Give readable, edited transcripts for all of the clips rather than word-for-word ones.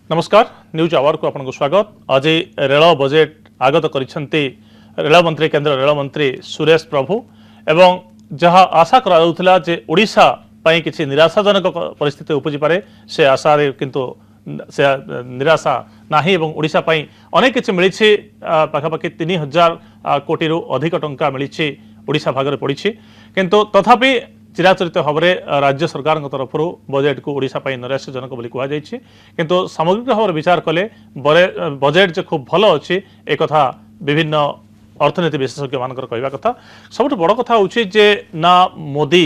नमस्कार news our को आपको स्वागत। आज रेल बजेट आगत करिसेंती रेल मंत्री केंद्र रेल मंत्री सुरेश प्रभु एवं जहां आशा करा जे ओडिशा पई किछि निराशाजनक परिस्थिति उपजि पारे से आशा रे किंतु से निराशा नाही एवं ओडिशा पई अनेक किछि मिलिछि पाखापाखि 3000 कोटी रु अधिक टंका मिलिछि ओडिशा भागरे पड़िछि किंतु तथापि चिराचरित भाव में राज्य सरकार तरफ बजेट को ओडिशा पई निराशाजनक बोली कहा जायछि किंतु सामग्रिक भाव में विचार कले बजेट जे खूब भल अछि एक कथा विभिन्न अर्थनीति विशेषज्ञ मानकर कहवा कथा। सबुठ बड़ कथा होछि जे ना मोदी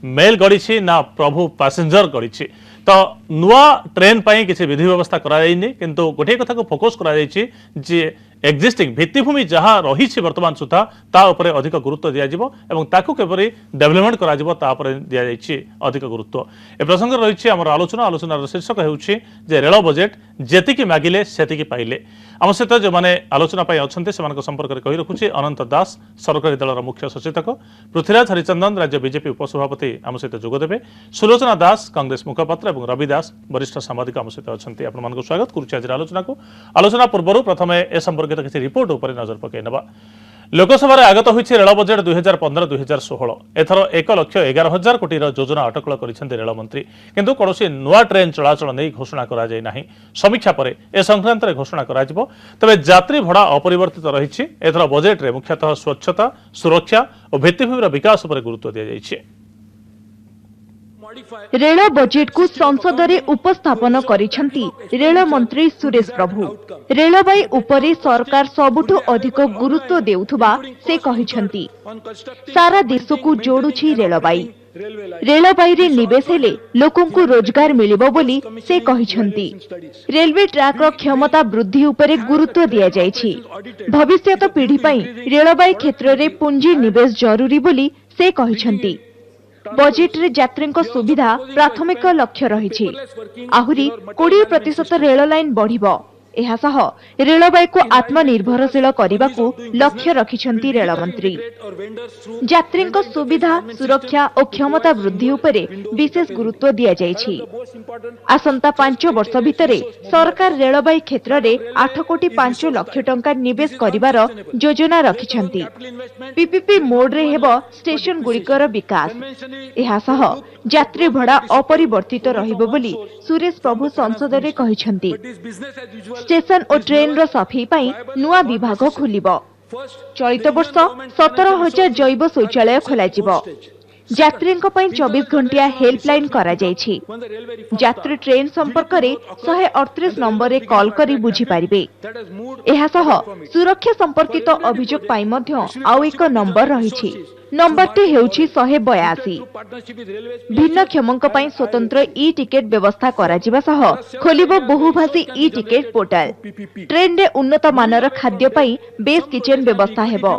मेल गढ़ी ना प्रभु पैसेंजर गढ़ी तो नुआ ट्रेन पाई किसी विधि व्यवस्था कराइनि किंतु गोटे कथा को फोकस करा जायछि जे एक्जिस्टिंग भित्तिभूमि जहाँ रही वर्तमान सुधा ता उपरे अधिक गुरुत्व दियाजिबो एवं ताकू केपरि डेवलपमेंट कराजिबो ता उपरे दिया जायछि अधिक गुरुत्व। ए प्रसंग रही आम आलोचनार शीर्षक होउछि जे रेल बजेट जेतिकी मागिले सेतिकी पाइले। आम सहित जो मैंने आलोचना अच्छा से संपर्क में कही रखुच्छे अनंत दास सरकारी दलर मुख्य सचेतक, पृथ्वीराज हरिचंदन राज्य बीजेपी उपसभापति आम सहित जोगदेवे, सुलोचना दास कांग्रेस मुखपात्र और रवि दास वरिष्ठ सांबादिक आम सहित अच्छा। आपको स्वागत करुच्चे आज आलोचना को। आलोचना पूर्व प्रथम ए संपर्कित किसी रिपोर्ट उपर नजर पकई नवा। लोकसभा आगत होइछि रेल बजेट 2015-2016 एथर 1,11,000 कोटी योजना अटकल करिसेंति रेल मंत्री किंतु कौनसी नुआ ट्रेन चलाचल नहीं घोषणा करा जाय नाही। समीक्षा पर ए संक्रांत में घोषणा करा जिवो। तबे यात्री भड़ा अपरिवर्तित रहिछि। एथर बजेट रे मुख्यतः स्वच्छता सुरक्षा और भित्तिभूमिर विकास पर गुरुत्व दिया जायछि। रेल बजेट को संसद में उपस्थापन करिसेंति रेल मंत्री सुरेश प्रभु। रेलबाई उपरे सरकार सबुठु अधिक गुरुत्व देउथुबा से कहिसेंति। सारा देश को जोड़ुछि रेलबाई। रेलबाई रे निवेश हेले लोकों को रोजगार मिलिबो बोली से कहिसेंति। रेलवे ट्रैक रो क्षमता वृद्धि उपरे गुरुत्व दिया जायछि। भविष्यत पीढ़ी पई रेलबाई क्षेत्र रे पूंजी निवेश जरूरी बोली से कहिसेंति। बजेट रे यात्री सुविधा प्राथमिक लक्ष्य रही। आहुरी 20% रेल लाइन बढ़िबो। एहा सह रेलबाई को आत्मनिर्भरशील करने को लक्ष्य रखिछंती रेल मंत्री। यात्री सुविधा सुरक्षा और क्षमता वृद्धि उपरे विशेष गुरुत्व दिया जायछि। आसंता 5 वर्ष भितरे सरकार रेलबाई क्षेत्र रे 8 कोटी 5 लाख टंका निवेश करिवार योजना रखिछंती। पीपीपी मोड रे हेबो स्टेशन गुड़िकर विकास। एहा सह यात्री भड़ा अपरिवर्तित रहिबो बोली सुरेश प्रभु संसद रे कहिछंती। स्टेशन और ट्रेन रो सफाई पाई नुआ विभाग खोलिबो। चलित वर्ष 17,000 जैव शौचालय खोलाजिबो। यात्री 24 घंटिया हेल्पलाइन करा जायछि। यात्री ट्रेन संपर्क रे 138 नंबर रे कॉल करी बुझी पारिबे। एहा सह सुरक्षा संपर्कित अभियोग पाई मध्य आउ एक नंबर रहिछि। नंबरटी हेउछि 182। भिन्न क्षमक पाई स्वतंत्र ई टिकेट व्यवस्था करा जिबा सह खोलिबो बहुभाषी ई टिकेट पोर्टल। ट्रेन रे उन्नत मानर खाद्य पाई बेस किचन व्यवस्था हेबो।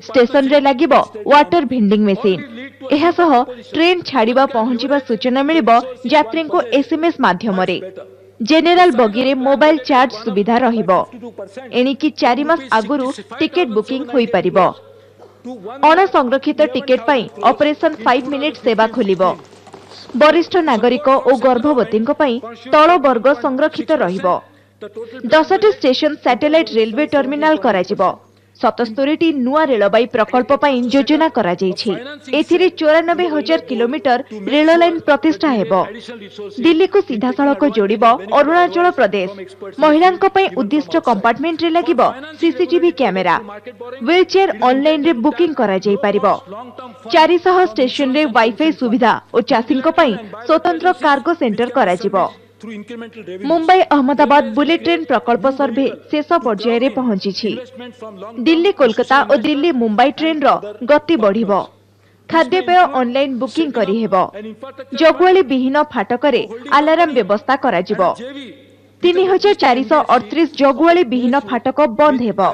स्टेशन रे लागिबो वाटर भेंडिंग मशीन। एहा सह ट्रेन छाड़िबा पहुंचीबा सूचना मिलिबो यात्री को एसएमएस माध्यम रे। जेनेरल बगी रे मोबाइल चार्ज सुविधा रहिबो। एनिकी 4 मास आगुरु टिकेट बुकिंग होई परिबो। अणसंरक्षित टिकेट पाई ऑपरेशन 5 मिनिट सेवा खोलिबो। वरिष्ठ नागरिक और गर्भवती तल वर्ग संरक्षित रहिबो। 10टी स्टेशन सैटेलाइट रेलवे टर्मिनाल कराजिबो। 77टी नुआ रेलबाई प्रकल्प पाई योजना करा जायछि। एथिरे 94,000 किलोमीटर रेल लाइन प्रतिष्ठा हेबो। दिल्ली को सीधा सड़क जोड़िबो अरुणाचल प्रदेश। महिलांक पाई उद्दिष्ट कंपार्टमेंट रे लागिबो सीसीटीवी कैमेरा। व्हीलचेयर ऑनलाइन रे बुकिंग करा जाय परिबो। 400 स्टेशन रे वाईफाई सुविधा और चासींक पाई स्वतंत्र कार्गो सेंटर करा जिवो। मुंबई अहमदाबाद बुलेट ट्रेन प्रकल्प सर्वे शेष पर्याय रे पहुंची। दिल्ली कोलकाता और दिल्ली मुंबई ट्रेन रो गति बढ़िबो। खाद्यपेय ऑनलाइन बुकिंग करी हेबो। जगुआली विहीन फाटक रे अलार्म व्यवस्था करा जिवो। 3438 जगुआली विहीन फाटक बंद हेबो।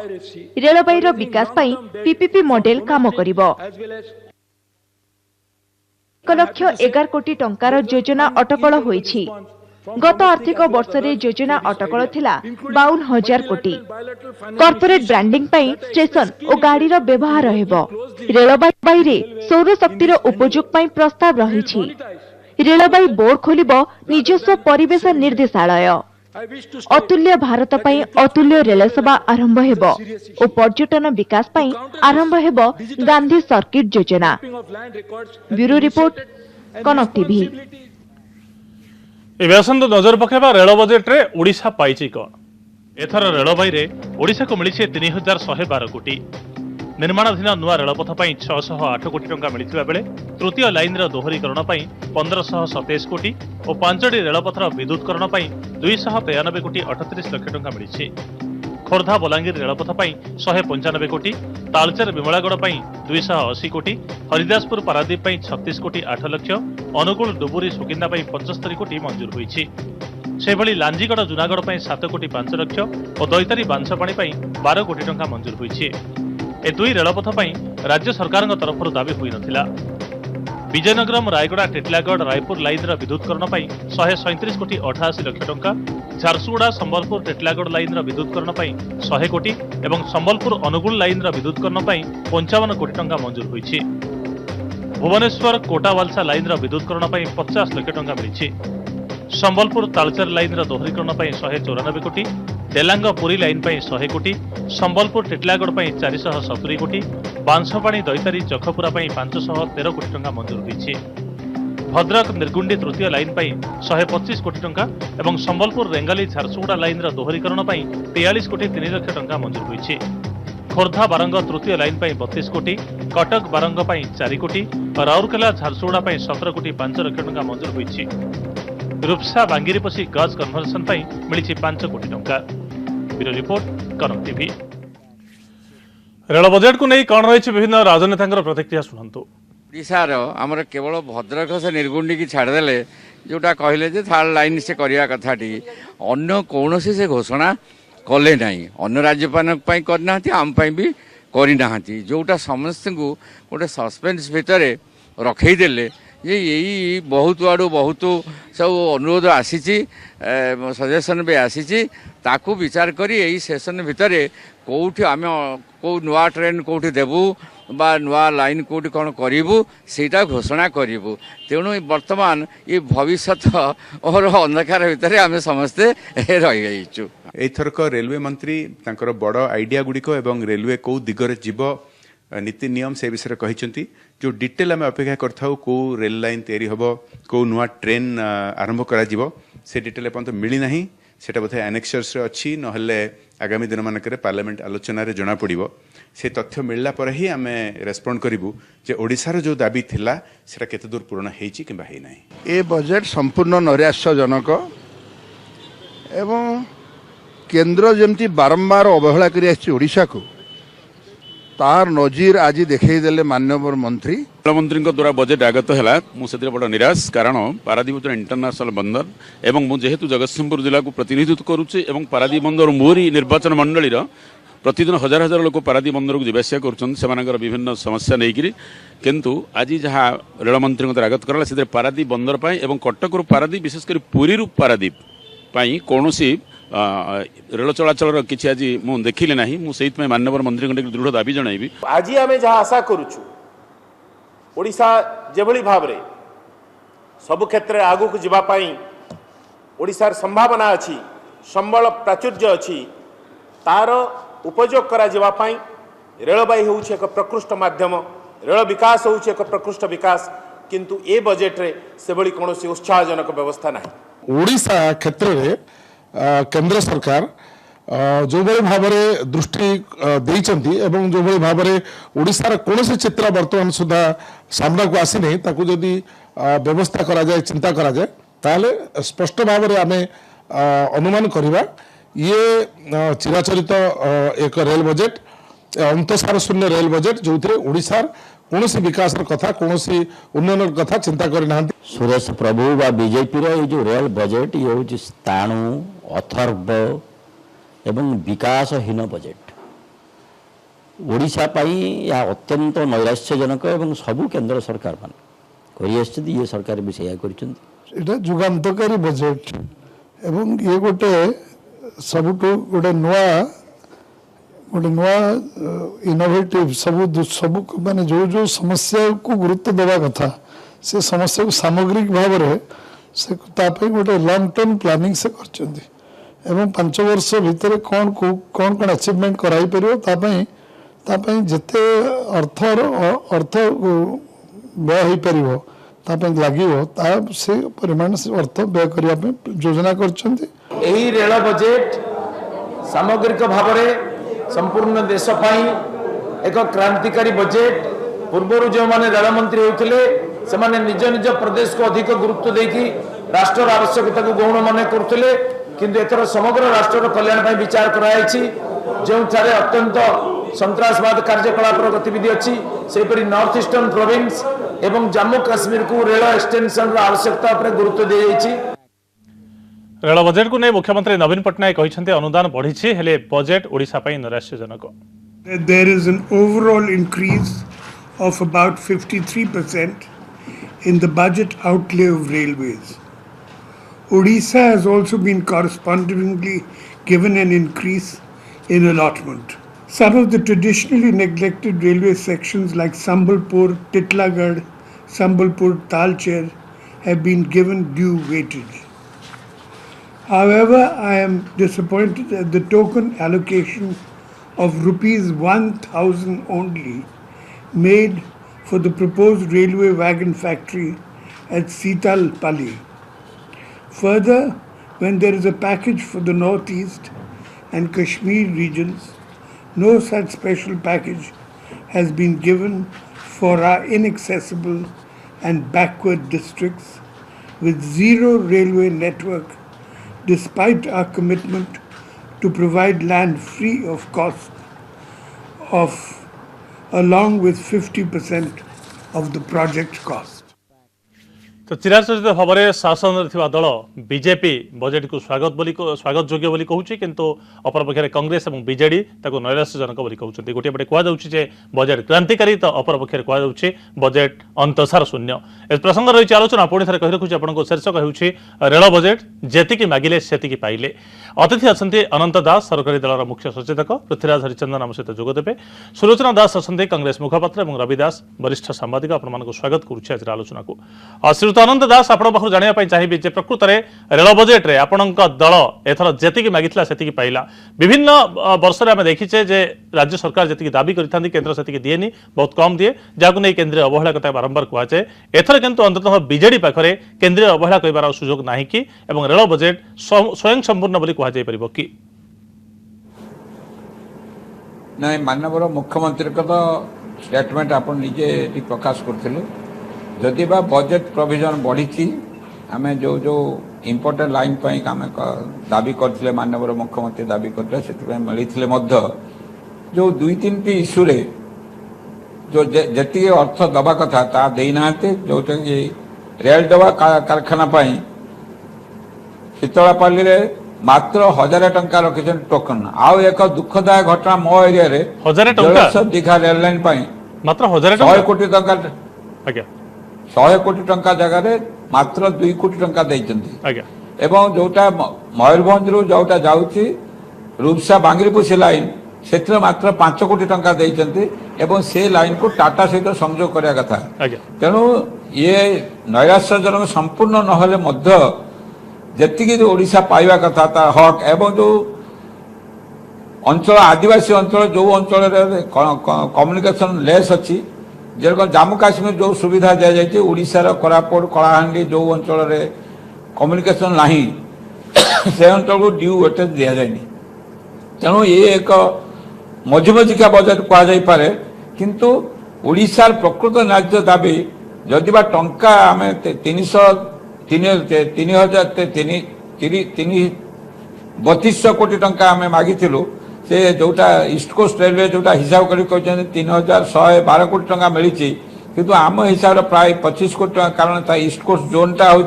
रेलबाई रो विकास पाई पीपीपी मॉडल काम करिबो। 1,11 कोटी टंकार योजना अटकल होईछि। गत आर्थिक वर्ष रे योजना अटकल थिला 52,000 कोटी। कॉर्पोरेट ब्रांडिंग पाई स्टेशन और गाड़ी रो व्यवहार हेबो। रेलबाई रे सौर शक्तिर उपयोग पाई प्रस्ताव रहिछि। रेलबाई बोर्ड खोलिबो निजस्व परिवेश निर्देशालय। अतुल्य भारत ପାଇଁ अतुल्य रेल सेवा आरंभ हेब और पर्यटन विकास ପାଇଁ आरंभ हेब गांधी सर्किट योजना। ब्यूरो रिपोर्ट कनक टीवी। एवं नजर पकेबा रेल बजेट रे ओडिशा पाइछि कौन एथर रेलबाई रे ओडिशा को मिली 3112 कोटी। निर्माणाधीन नुआ रेलपथ पर 608 कोटी टंका मिलता बेले तृतीय लाइन दोहरीकरण पर 1527 कोटी और 5टी रेलपथर विद्युतकरण पर 293 कोटी 38 लक्ष टंका मिली। खोर्धा बलांगीर रेलपथ पर 195 कोटी, तालचेर विमलागढ़ पर 280 कोटी, हरिदासपुर पारादीप पर 36 कोटी 8 लक्ष, अनुगुल डुबुरी सुकिंदा पर 75 कोटी मंजूर होईछि। सेभली लांजीगढ़ जूनागढ़ पर 7 कोटी 5 लक्ष और दैतारी बांसपाणी पर 12 कोटी टंका मंजूर होईछि। ए दुई रेलपथ पर राज्य सरकार तरफ दाबी हुई नथिला। विजयनगरम रायगड़ा टिटलागढ़ रायपुर लाइन विद्युतकरण पर 137 कोटी 88 लक्ष टंका, झारसुगुड़ा संबलपुर टिटलागढ़ लाइन विद्युतकरण पर 100 कोटी एवं संबलपुर अनुगुल लाइन विद्युतकरण पर 55 कोटी टंका मंजूर होईछि। भुवनेश्वर कोटा वालसा लाइन विद्युतकरण पर 50 लक्ष टंका मिली। संबलपुर तालचेर लाइन दोहरीकरण पर 194 कोटी, डेलांग पुरी लाइन पर 100 कोटी, संबलपुर टिटलागढ़ पर 470 कोटी, बांसपाणी दैतारी चखपुरा पर 513 कोटी टंका मंजूर होईछि। भद्रक निर्गुंडी तृतीय लाइन पर 125 कोटी टंका एवं संबलपुर रेंगाली झारसुगुड़ा लाइन दोहरीकरण पर 43 कोटी 3 लक्ष टंका मंजूर होईछि। खोर्धा बारंग तृतीय लाइन पर 32 कोटी, कटक बारंग पर 4 कोटी और राउरकेला झारसुगुड़ा पर 17 कोटी 5 लक्ष टंका मंजूर होईछि। रूपसा बांगिरीपसी गज कन्भर्सन मिली 5 कोटी टंका। ब्यूरो रिपोर्ट कनक टीवी। रेल बजेट को नहीं कौन रही विभिन्न राजनेता प्रतिक्रिया शुणु। ओडिशार आमर केवल भद्रक से निर्गुंडी की छाड़देले जोटा कहले जे थर्ड लाइन से करने कथाटी अन्य कौन से घोषणा कले ना अन्य राज्यपाल करना आम भी करना जोटा समस्त को गोटे सस्पेन्स भितर रखईदेले ये यही बहुत आड़ू बहुत सब अनुरोध आसी सजेसन भी आसी ताकू विचार करी यही सेशन भितर कौटी आम कौ नुआ ट्रेन कौटी देबू बा नुआ लाइन कौटी कौन करूँ सेटा घोषणा करूँ। तेणु वर्तमान ये भविष्य और अंधकार भितर आम समस्ते रहीचु। एथरक रेलवे मंत्री तांकर बड़ आइडिया गुड़िक एवं रेलवे कौ दिगरे जीव नीति नियम से विषय कहते जो डिटेल आम अपेक्षा करथाउ कौ रेल लाइन तैयारी हम कौ नुआ ट्रेन आरंभ करा जीवो से डिटेल एपर्यंत मिली ना सेटा बोधे एनेक्सर्स अच्छी नहले आगामी दिन मानक पार्लियामेंट आलोचन जना पड़ो से तथ्य मिलला पर ही आम रेस्पॉन्ड करूँ जे ओडिशार जो दाबी थिला सेटा केते दूर पूर्ण हेची किंबा हे नाही। ए बजेट संपूर्ण नैराश्यजनक एवं केंद्र जमती बारंबार अवहेला करी आछि ओडिशा को तार नजीर आज देखईदेले माननीय मंत्री मंत्री द्वारा बजेट आगत है मुझे बड़ा निराश कारण पारादीप इंटरनेशनल बंदर एवं मुझेतु जगतसिंहपुर जिला को प्रतिनिधित्व करुच्चे पारादीप बंदर मोरी निर्वाचन मंडली प्रतिदिन हजार हजार लोक पारादीप बंदर को जीवासिया कर विभिन्न समस्या नहीं किंतु आज जहाँ रेलमंत्री आगत करा से पारादीप बंदर एवं कटक पारादीप विशेषकर पुरी पारादीप कौन रेल चलाचल किसी आज मुझे देखिले ना मुझे माननीय मंत्री दृढ़ दाबी जनइबी। आज आम जहाँ आशा करुचु ओडिशा जेभली भाव रे सब क्षेत्र आगु को जीवाई ओडिशार संभावना अच्छी संबल प्राचुर्य अच्छी तार उपयोग करा जीवाई रेलबाई हूँ एक प्रकृष्ट माध्यम रेल विकास हूँ एक प्रकृष्ट विकास किंतु ए बजेट रे से भली कौन उत्साहजनक व्यवस्था ना। ओडिशा क्षेत्र में केंद्र सरकार जो भाई भाव में दृष्टि देइचंती एवं जो भाई भाव में ओडिशार कौन से चित्र वर्तमान सुधा सामना को आसीनी ताकू जदि व्यवस्था करा जाए चिंता करा जाए ताले स्पष्ट भाव में आमे अनुमान करिबा ये चिराचरित एक रेल बजेट अंतसार शून्य रेल बजेट जो ओडिशार कौन विकास कथा कौन उन्नयन कथा चिंता करना। सुरेश प्रभु बा बीजेपी रो जो रेल बजेट ये हूँ स्थाणु अथर्व एवं विकासहीन बजेट ओडिशा पाई या अत्यंत नैराश्यजनक एवं सबु केंद्र सरकार मान कर ये सरकार भी सेया कर जुगान्तकारी बजेट एवं ये गोटे सबुठु गोटे नुआ इनोवेटिव सब माने जो जो समस्या को गुरुत्व देवा कथा से समस्या को सामग्रिक भाव में से गोटे लॉन्ग टर्म प्लानिंग से करछंती एवं 5 वर्ष भितर कौन कौन अचीवमेंट कराई परियो तापई जिते अर्थ व्यय हो परियो तापई लागिवो ता से परिमाण से अर्थ व्यय करिया पे योजना करछन्ती। एही रेल बजेट सामग्रिक भाव में संपूर्ण देश पाई एक क्रांतिकारी बजेट। पूर्वर जो माने रेल मंत्री होते से माने निज निज प्रदेश को अधिक गुरुत्व देकी राष्ट्र आवश्यकता को गौण मन करते किंतु एथर समग्र राष्ट्र कल्याण पर विचार कराई जो अत्यंत संतरासवाद कार्यकलाप गतिविधि अच्छी सेपरी नॉर्थ ईस्टर्न प्रोविंस एवं जम्मू काश्मीर को रेल एक्सटेंशन आवश्यकता पर गुरुत्व दी जाइए। रेल बजेट को नहीं मुख्यमंत्री नवीन पट्टनायक कहते अनुदान बढ़ी हेले बजेट ओडिशा पई नैराश्यजनक। There is an overall increase of about 53% in the budget outlay of railways. Odisha has also been correspondingly given an increase in allotment. Some of the traditionally neglected railway sections like Sambalpur, Titlagarh, Sambalpur, Talcher have been given due weightage. However, I am disappointed at the token allocation of rupees 1,000 only made for the proposed railway wagon factory at Sitalpalli. Further, when there is a package for the Northeast and Kashmir regions, no such special package has been given for our inaccessible and backward districts with zero railway network, despite our commitment to provide land free of cost along with 50% of the project cost. तो चिराचरित भाव में शासन दल BJP budget को स्वागत योग्य बोली कहूँ किंतु अपरपक्ष कांग्रेस और बीजेडी नैराश्यजनक बोली कहते गोटे पटे कहुचे बजेट क्रांतिकारी तो अपरपक्ष कहुचे बजेट अंतसार शून्य। इस प्रसंग रही आलोचना पुणी थे कही रखुच्छे आपको शीर्षक होउछि रेल बजेट जेतिकी मागिले सेतिकी पाइले। अतिथि अच्छा अनंत दास सरकारी दलर मुख्य सचेतक पृथ्वीराज हरिचंदन आम सहित जोगदेवे सुलोचना दास अच्छा कांग्रेस मुखपात्र और रवि दास वरिष्ठ सांबादिक आपको स्वागत करुच्छे आज आलोचना को। श्रीयुत अनंत दास आपण पाखु जानिया चाहिए जे प्रकृत में रेल बजेट रे आपण दल एथर जेतिकी मागिथिला सेतिकी पाइला। विभिन्न वर्ष में आम देखीचे जे राज्य सरकार जेतिकी दाबी करिथांती केंद्र सेतिकी दिएनी बहुत कम दिए जहां नहीं केंद्रीय अवहेला कथा बारंबार कहुए। एथर किंतु अंततः बीजेडी पाखरे केंद्रीय अवहेला कहबार सुजोग नाही कि एवं रेल बजेट स्वयं संपूर्ण बोली कहा जाय परिबो कि नहीं। माननीय मुख्यमंत्री का तो स्टेटमेंट आप निजे प्रकाश करथिलु जदि बा बजेट प्रोविजन बढ़ी आम जो जो इम्पोर्टेंट लाइन पर आम दाबी करते माननीय मुख्यमंत्री दाबी करते से मिलते जो 2-3 इश्यू रे जो जी अर्थ दबा कथा ता देना जोटा कि रेल डबा कारखाना शीतलापल्ली रे मात्र 1000 टंका रखी टोकन। आउ एक दुखदायक घटना मो एरिया रे 1000 टंका दीघा रेल लाइन मात्र 1000 100 कोटी टंका 100 कोटी टंका जगह रे मात्र 2 कोटी टंका देइचंती एवं जोटा मयूरभंज रु जोटा जाउची रूपसा बांगरीपुसी लाइन से मात्र 5 कोटी टंका देइचंती एवं से लाइन को टाटा सहित संयोग करिया कथा। तेणु ये नैराश्यजनक संपूर्ण नहले मध्य जेतिकी ओडिशा पाइबा कथा ता हक एवं जो अंचल आदिवासी अंचल जो अंचल कम्युनिकेशन लेस अच्छी जेरक जम्मू काश्मीर जो सुविधा दि जाए ओडिशार कोरापुट कलाहांडी जो अंचल कम्युनिकेशन नहीं से अंचल को ड्यू वेटेज दि जाएनी। तेणु ये एक मझिमझिका बजेट कहुपे किंतु ओडिशार प्रकृत न्याय्य दाबी जदि बा टंका आम 3200 कोटी टंका आम मागिलु से जोटा ईस्ट कोस्ट रेलवे जोटा हिसाब कर 3112 कोटी टंका मिली किंतु आम हिसाब से प्राय 25 कोटी टंका कारण ईस्ट कोस्ट जोनटा हूँ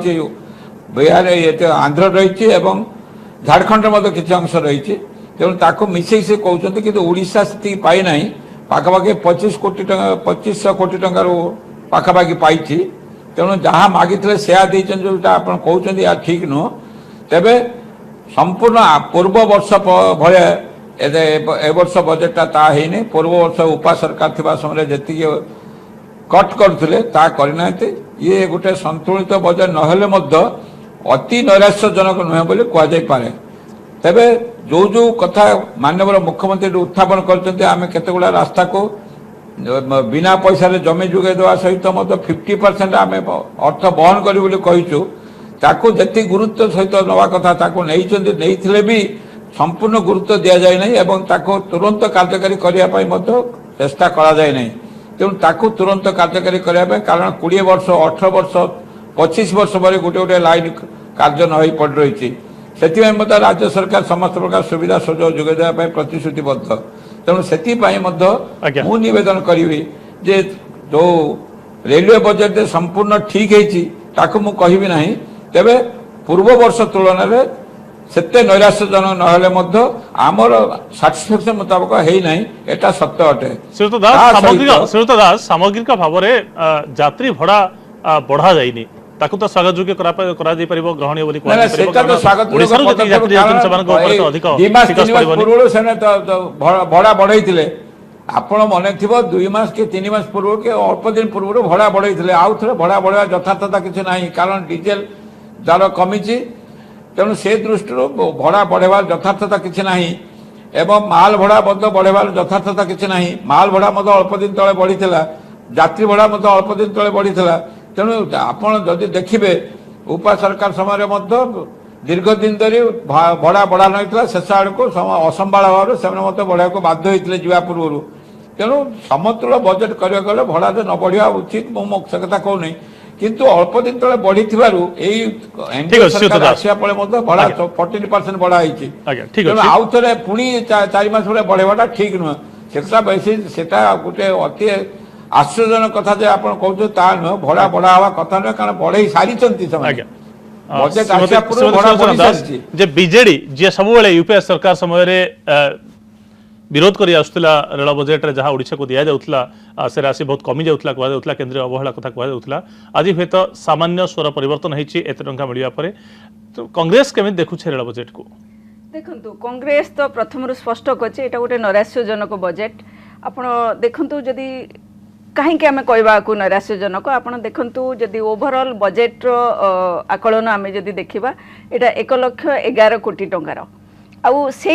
बिहार आंध्र रही झारखंड किसी अंश रही तेणु ताको मिसई से कहते कि ओडिशा से पाई ना पाखापाखि 2500 कोटी टंकार पाखापाखि पाई तेणु जहाँ मागिले सेया जोटा आप कहते या ठीक नुह तेबे संपूर्ण पूर्व वर्ष भाया वर्ष बजेटा ता है पूर्व वर्ष उपा सरकार थिबा समय जी कट करते करना ये गोटे संतुलित बजेट नहेले अति नैराश्यजनक नुहे बोली कहुपे तेबे जो जो कथा माननीय मुख्यमंत्री उत्थापन करते आम केतगुड़ा रास्ता को बिना पैसा जमी जोगे देवा सहित 50% आम अर्थ बहन करूँ ताकू जी गुरुत्व सहित नवा कथा ताकू नहीं भी संपूर्ण गुरुत्व दि जाए नहीं एवं ताकू तुरंत कार्यकारी करने चेष्टा करा जाए नहीं तेणु ताकू तुरंत कार्यकारी करने कारण 20 वर्ष 18 वर्ष 25 वर्ष पर गोटे गोटे लाइन कार्य न हो पड़ रही से राज्य सरकार समस्त प्रकार सुविधा सुजोग जोगे देवाई प्रतिश्रुतिबद्ध तेणु से मु निवेदन करी जे जो रेलवे बजेट संपूर्ण ठीक है मुझे ना तेरे पूर्व वर्ष तुलन में सेते नैराश्यजनक नहले आमर साटिस्फैक्शन मुताबक है एटा सत्य अटे। श्रीयुत दास सामग्रिक भाव में यात्री भड़ा बढ़ा जाइनी ताकू तो स्वागत योग्य करा जाई परिबो ग्रहणीय बोली कोन सेटा तो स्वागत भड़ा बढ़ाई आपण मन थी 2 मास कि 3 मास पूर्व कि अल्प दिन पूर्व भड़ा बढ़ाई आउ थे भड़ा बढ़ा यथार्थता किसी ना कारण डीजेल दर कमी तेणु से दृष्टि भड़ा बढ़ेबार यथार्थता किसी ना एवं माल भड़ा बढ़ेबार यथार्थता किसी ना माल भड़ा अल्प दिन तले बढ़ी यात्री भड़ा अल्प दिन तले बढ़ी तेणु आपण जदि देखिए उपा सरकार समय दीर्घ दिन धरी भड़ा बढ़ा नहीं शेष आड़ को असंभाल भाव से बढ़ा को बाध्य होते जा पूर्व तेणु समतुल बजेट करने गले भड़ा न बढ़िया उचित मुझे कथा कहूनी किंतु अल्प दिन तले बढ़ी आसा भड़ा 14% बढ़ा आउ थे पुणी 4 मास बढ़ेवाटा ठीक नुह से बेसी से गोटे अति आश्चर्यजनक कथा जे आप कहते ता नुह भड़ा बढ़ा हवा कथा नुह कारण बढ़ई सारी बजेट आसा पूर्व भड़ा बढ़ी सारी जे बीजेडी जे सब यूपीए सरकार समय विरोध कर रेल बजेट रे जहाँ ओडिशा को दिया जाउथला से राशि बहुत कमी जाउथला कहवा जाउथला केंद्रीय अवहेला कथा कहवा जाउथला आज हुए तो सामान्य स्वर परिवर्तन होईची एते टंका मिलिया परे तो कांग्रेस केमित देखुछे रेल बजेट को देखंतु कांग्रेस तो प्रथम स्पष्ट करছে এটা গোটে নৈরাশ্যজনক बजेट आपण देखंतु जदी कहीं आम कहवाक नैराश्यजनक आप देखु जदि ओभरऑल बजेट आकलन आम जदि देखा यहाँ 1,11 कोटी टंकार आउ से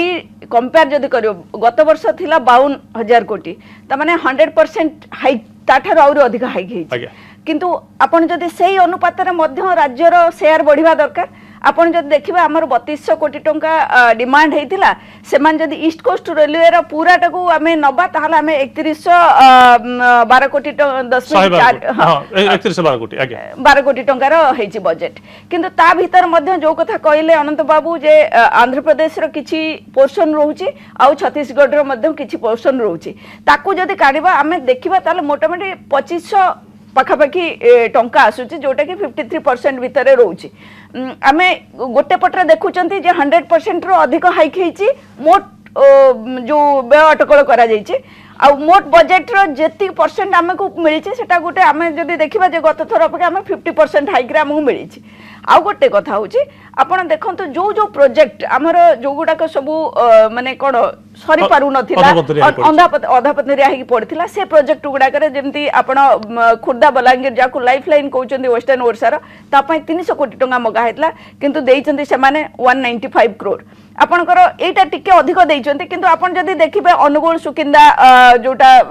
कंपेयर जदि कर गत वर्ष थिला 52,000 कोटी तमाने 100% हाइक ताठार आउरी अधिक हाइक है किंतु आपण जदि सेही अनुपात रे मध्य राज्यर शेयर बढ़िबा दरकार आपण जदि देखिबा हमर 3200 कोटी टंका डिमांड हेतिला सेमान जदि ईस्ट कोस्ट रेलवे रा पूराटा को आमे नबा ताहाले आमे 3112 कोटी 3112 कोटी आगे 12 कोटी टंकार हेची बजेट किंतु ता भीतर मध्य जो कथा कहले अनंत बाबू जे आंध्र प्रदेश रो किछि पोर्शन रहउची आ छत्तीसगढ़ रो मध्य किछि पोर्शन रहउची ताकू जदि काढिबा आमे देखिबा ताले मोटामोटी 2500 पाखापाखि टंका आसुची जोटा कि 53% भितर रोची आमे गोटे पटरे देखुचंती जे 100% रो अधिक हाइक हेची मोट जो व्यय अटकल करा जायछि आ मोट बजेट रो जेति परसेंट आमको मिली सेटा गोटे आमे जदि देखिबा जे गत थर अपेक्षा आमे 50% हाइक रे आमको मिली आ गोटे कथा होची आपण देखंतु जो जो प्रोजेक्ट हमर जो गुडाक सब माने कोन सरी पारु नथिला अधापतरिया ही पड़थिला से प्रोजेक्ट गुडाक रे जेमति आपण खुर्दा बलांगीर जाकु लाइफ लाइन कहउचंदी वेस्टर्न ओडिसा रो ता पई 300 कोटी टंका मगा हेतला किंतु देइचंदी से माने 195 करोड़ आपनकर एटा टिके अधिक देइचंती किंतु आपण जदी देखिबे अनुगुल सुकिंदा जोटा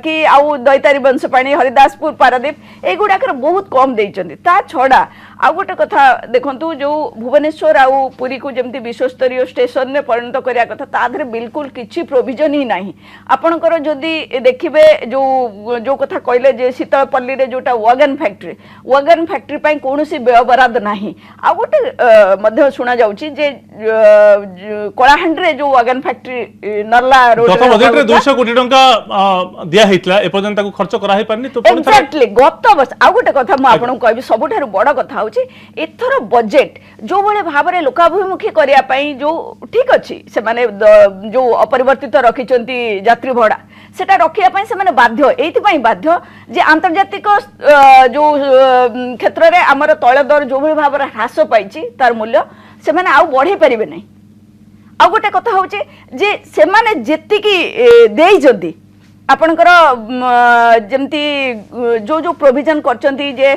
कि आउ दैतारी बंशपाणी हरिदासपुर पारादीप ए गुडाक बहुत कम देइचंती ता छडा आ गोटे कथा देखंतु जो भुवनेश्वर आउ पुरी को जमती विश्वस्तरीय स्टेशन में परिणत करिया कथा तादरे बिल्कुल किछि प्रोविजन ही नाही आपनकर जदी देखिबे जो जो कथा कहले जे शीतलपल्ली रे जोटा वागन फैक्ट्री पई कोनोसी व्यय बराद नाही आ गोटे मध्य सुना जाउची जे कोलाहांड रे जो वागन फैक्ट्री नरला रोड गत बजेट रे 200 कोटी टंका दिया हेतला ए पर्यंत को खर्च करा हे पारनी तो एक्जेक्टली गत वर्ष आ गोटे कथा म आपन कहबी सबठारु बड़ कथा होची एथरो बजेट जो बळे भाबरे लोकाभिमुखी करिया पई जो ठीक अछि से माने जो अपरिवर्तित रखिचंती यात्री भड़ा सेटा रखिया पई से माने बाध्य एथि पई बाध्य जे आंतर्जातिक जो क्षेत्र रे हमर तैल दर जो बळे भाबरे ह्रास पाइछि तार मूल्य से माने आउ बढ़े परिबे नै आ गोटे कथा होची जे से माने जेति की देई जदी ଆପଣଙ୍କର ଯେମିତି जो जो प्रोविजन करचंती जे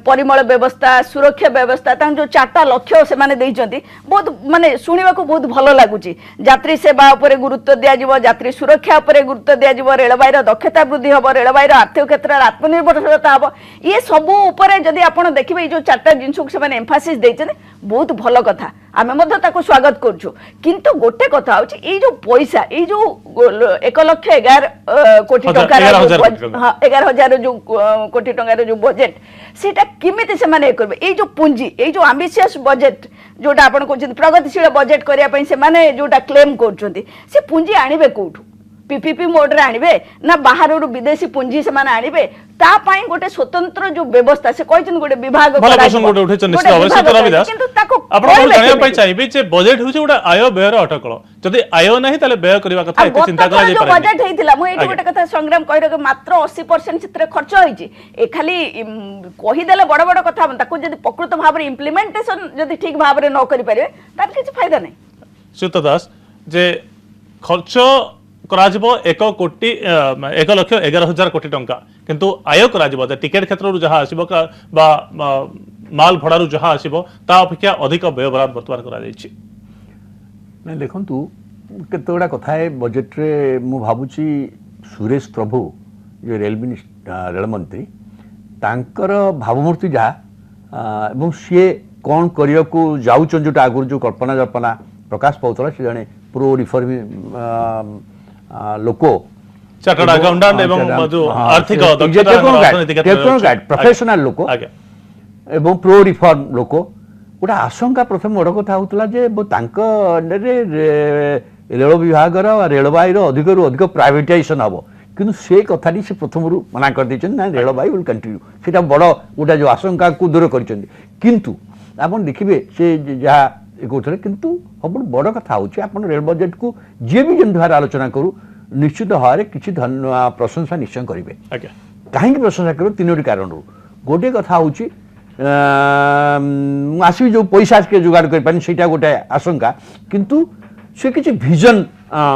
परिमल व्यवस्था सुरक्षा व्यवस्था तां जो 4टा लक्ष्य से माने देइचंती बहुत माने सुनिबा को बहुत भलो लागुची यात्री सेवा उपरे गुरुत्व दिया जिवो यात्री सुरक्षा उपरे गुरुत्व दिया जिवो रेलबाई रो दक्षता वृद्धि हबो रेलबाई रो आर्थिक क्षेत्र रे आत्मनिर्भरशीलता हबो ये सब उपरे जदी आपण देखिबे जो 4टा जिंस को से माने एम्फासिस देइचने बहुत भलो कथा आमे मध्य ताको स्वागत करछु किंतु गोटे कथा होची ए जो पैसा ए जो 1,11,000 कोटी टका 11,000 जो कोटी टंकार जो बजेट सेटा किमिति से माने करबे ए जो पूंजी ए जो एम्बिशियस बजेट जोटा आपण कहउछन प्रगतिशील बजेट करिया पई से माने जोटा क्लेम करछंती से पूंजी आनिबे कोठु पीपीपी मोड रे आनिबे ना बाहर विदेशी पूंजी से माने आनिबे ता पई गोटे स्वतंत्र जो व्यवस्था से कहउछन गोटे विभाग भला प्रश्न गोटे उठेछन निश्चित अवश्य तो रविदास किंतु ताको आपण कोन जानिया पई चाहिबे जे बजेट होचे गोटे आय व्यय रो अटकल जदी आय नाही ताले व्यय करबा कथा एते चिंता करा जे पारे बजेट हेतिला मु एठी गोटे कथा संग्राम कहि रके मात्र 80% चित्र खर्च होइची ए खाली कहि देले बड़ बड़ कथा ताको जदी प्रकृत भाव रे इंप्लीमेंटेशन जदी ठीक भाव रे न करि पारे तार किछ फायदा नै सुत दास जे खर्च कराजिबो 1,11,000 कोटी टंका किंतु आय कराजिबो टिकेट क्षेत्र रु जहा आसीबो बा माल भड़ा रु जहा आसीबो ता अपेक्षा अधिक व्यय बराद वर्तमान करा जायछि नै देखंतु केतोडा कथा है बजेट रे मु भाबुची सुरेश प्रभु जो रेल मंत्री तांकर भावमूर्ति जहा एवं सी कौन करिया को जाउचन जोटा आगुर जो कल्पना जल्पना प्रकाश पाउतला से जने प्रो रिफॉर्म लोको चार्टर्ड अकाउंटेंट एवं जो आर्थिक दक्षता प्रोफेशनल लोको एवं प्रो रिफॉर्म लोको गोटे आशंका प्रथम बड़ कथा होता जे तांक रेल विभाग रेलबाई अधिक रु अधिक प्राइवेटाइजेशन हम किंतु से कथाटी से प्रथम मना कर देछन ना रेलबाई विल कंटिन्यू सेटा बड़ गोटे जो आशंका को दूर कर किंतु आपण देखिबे से जहा कहते किंतु सब बड़ कथा होची आपण रेल बजेट को जे भी जन द्वारा आलोचना करू निश्चित भाव किसी प्रशंसा निश्चय करेंगे कहीं प्रशंसा कर तीनोटी कारण गोटे कथा होची आसि जो पैसा के जुगाड़ कर गोटे आशंका किंतु से किसी विजन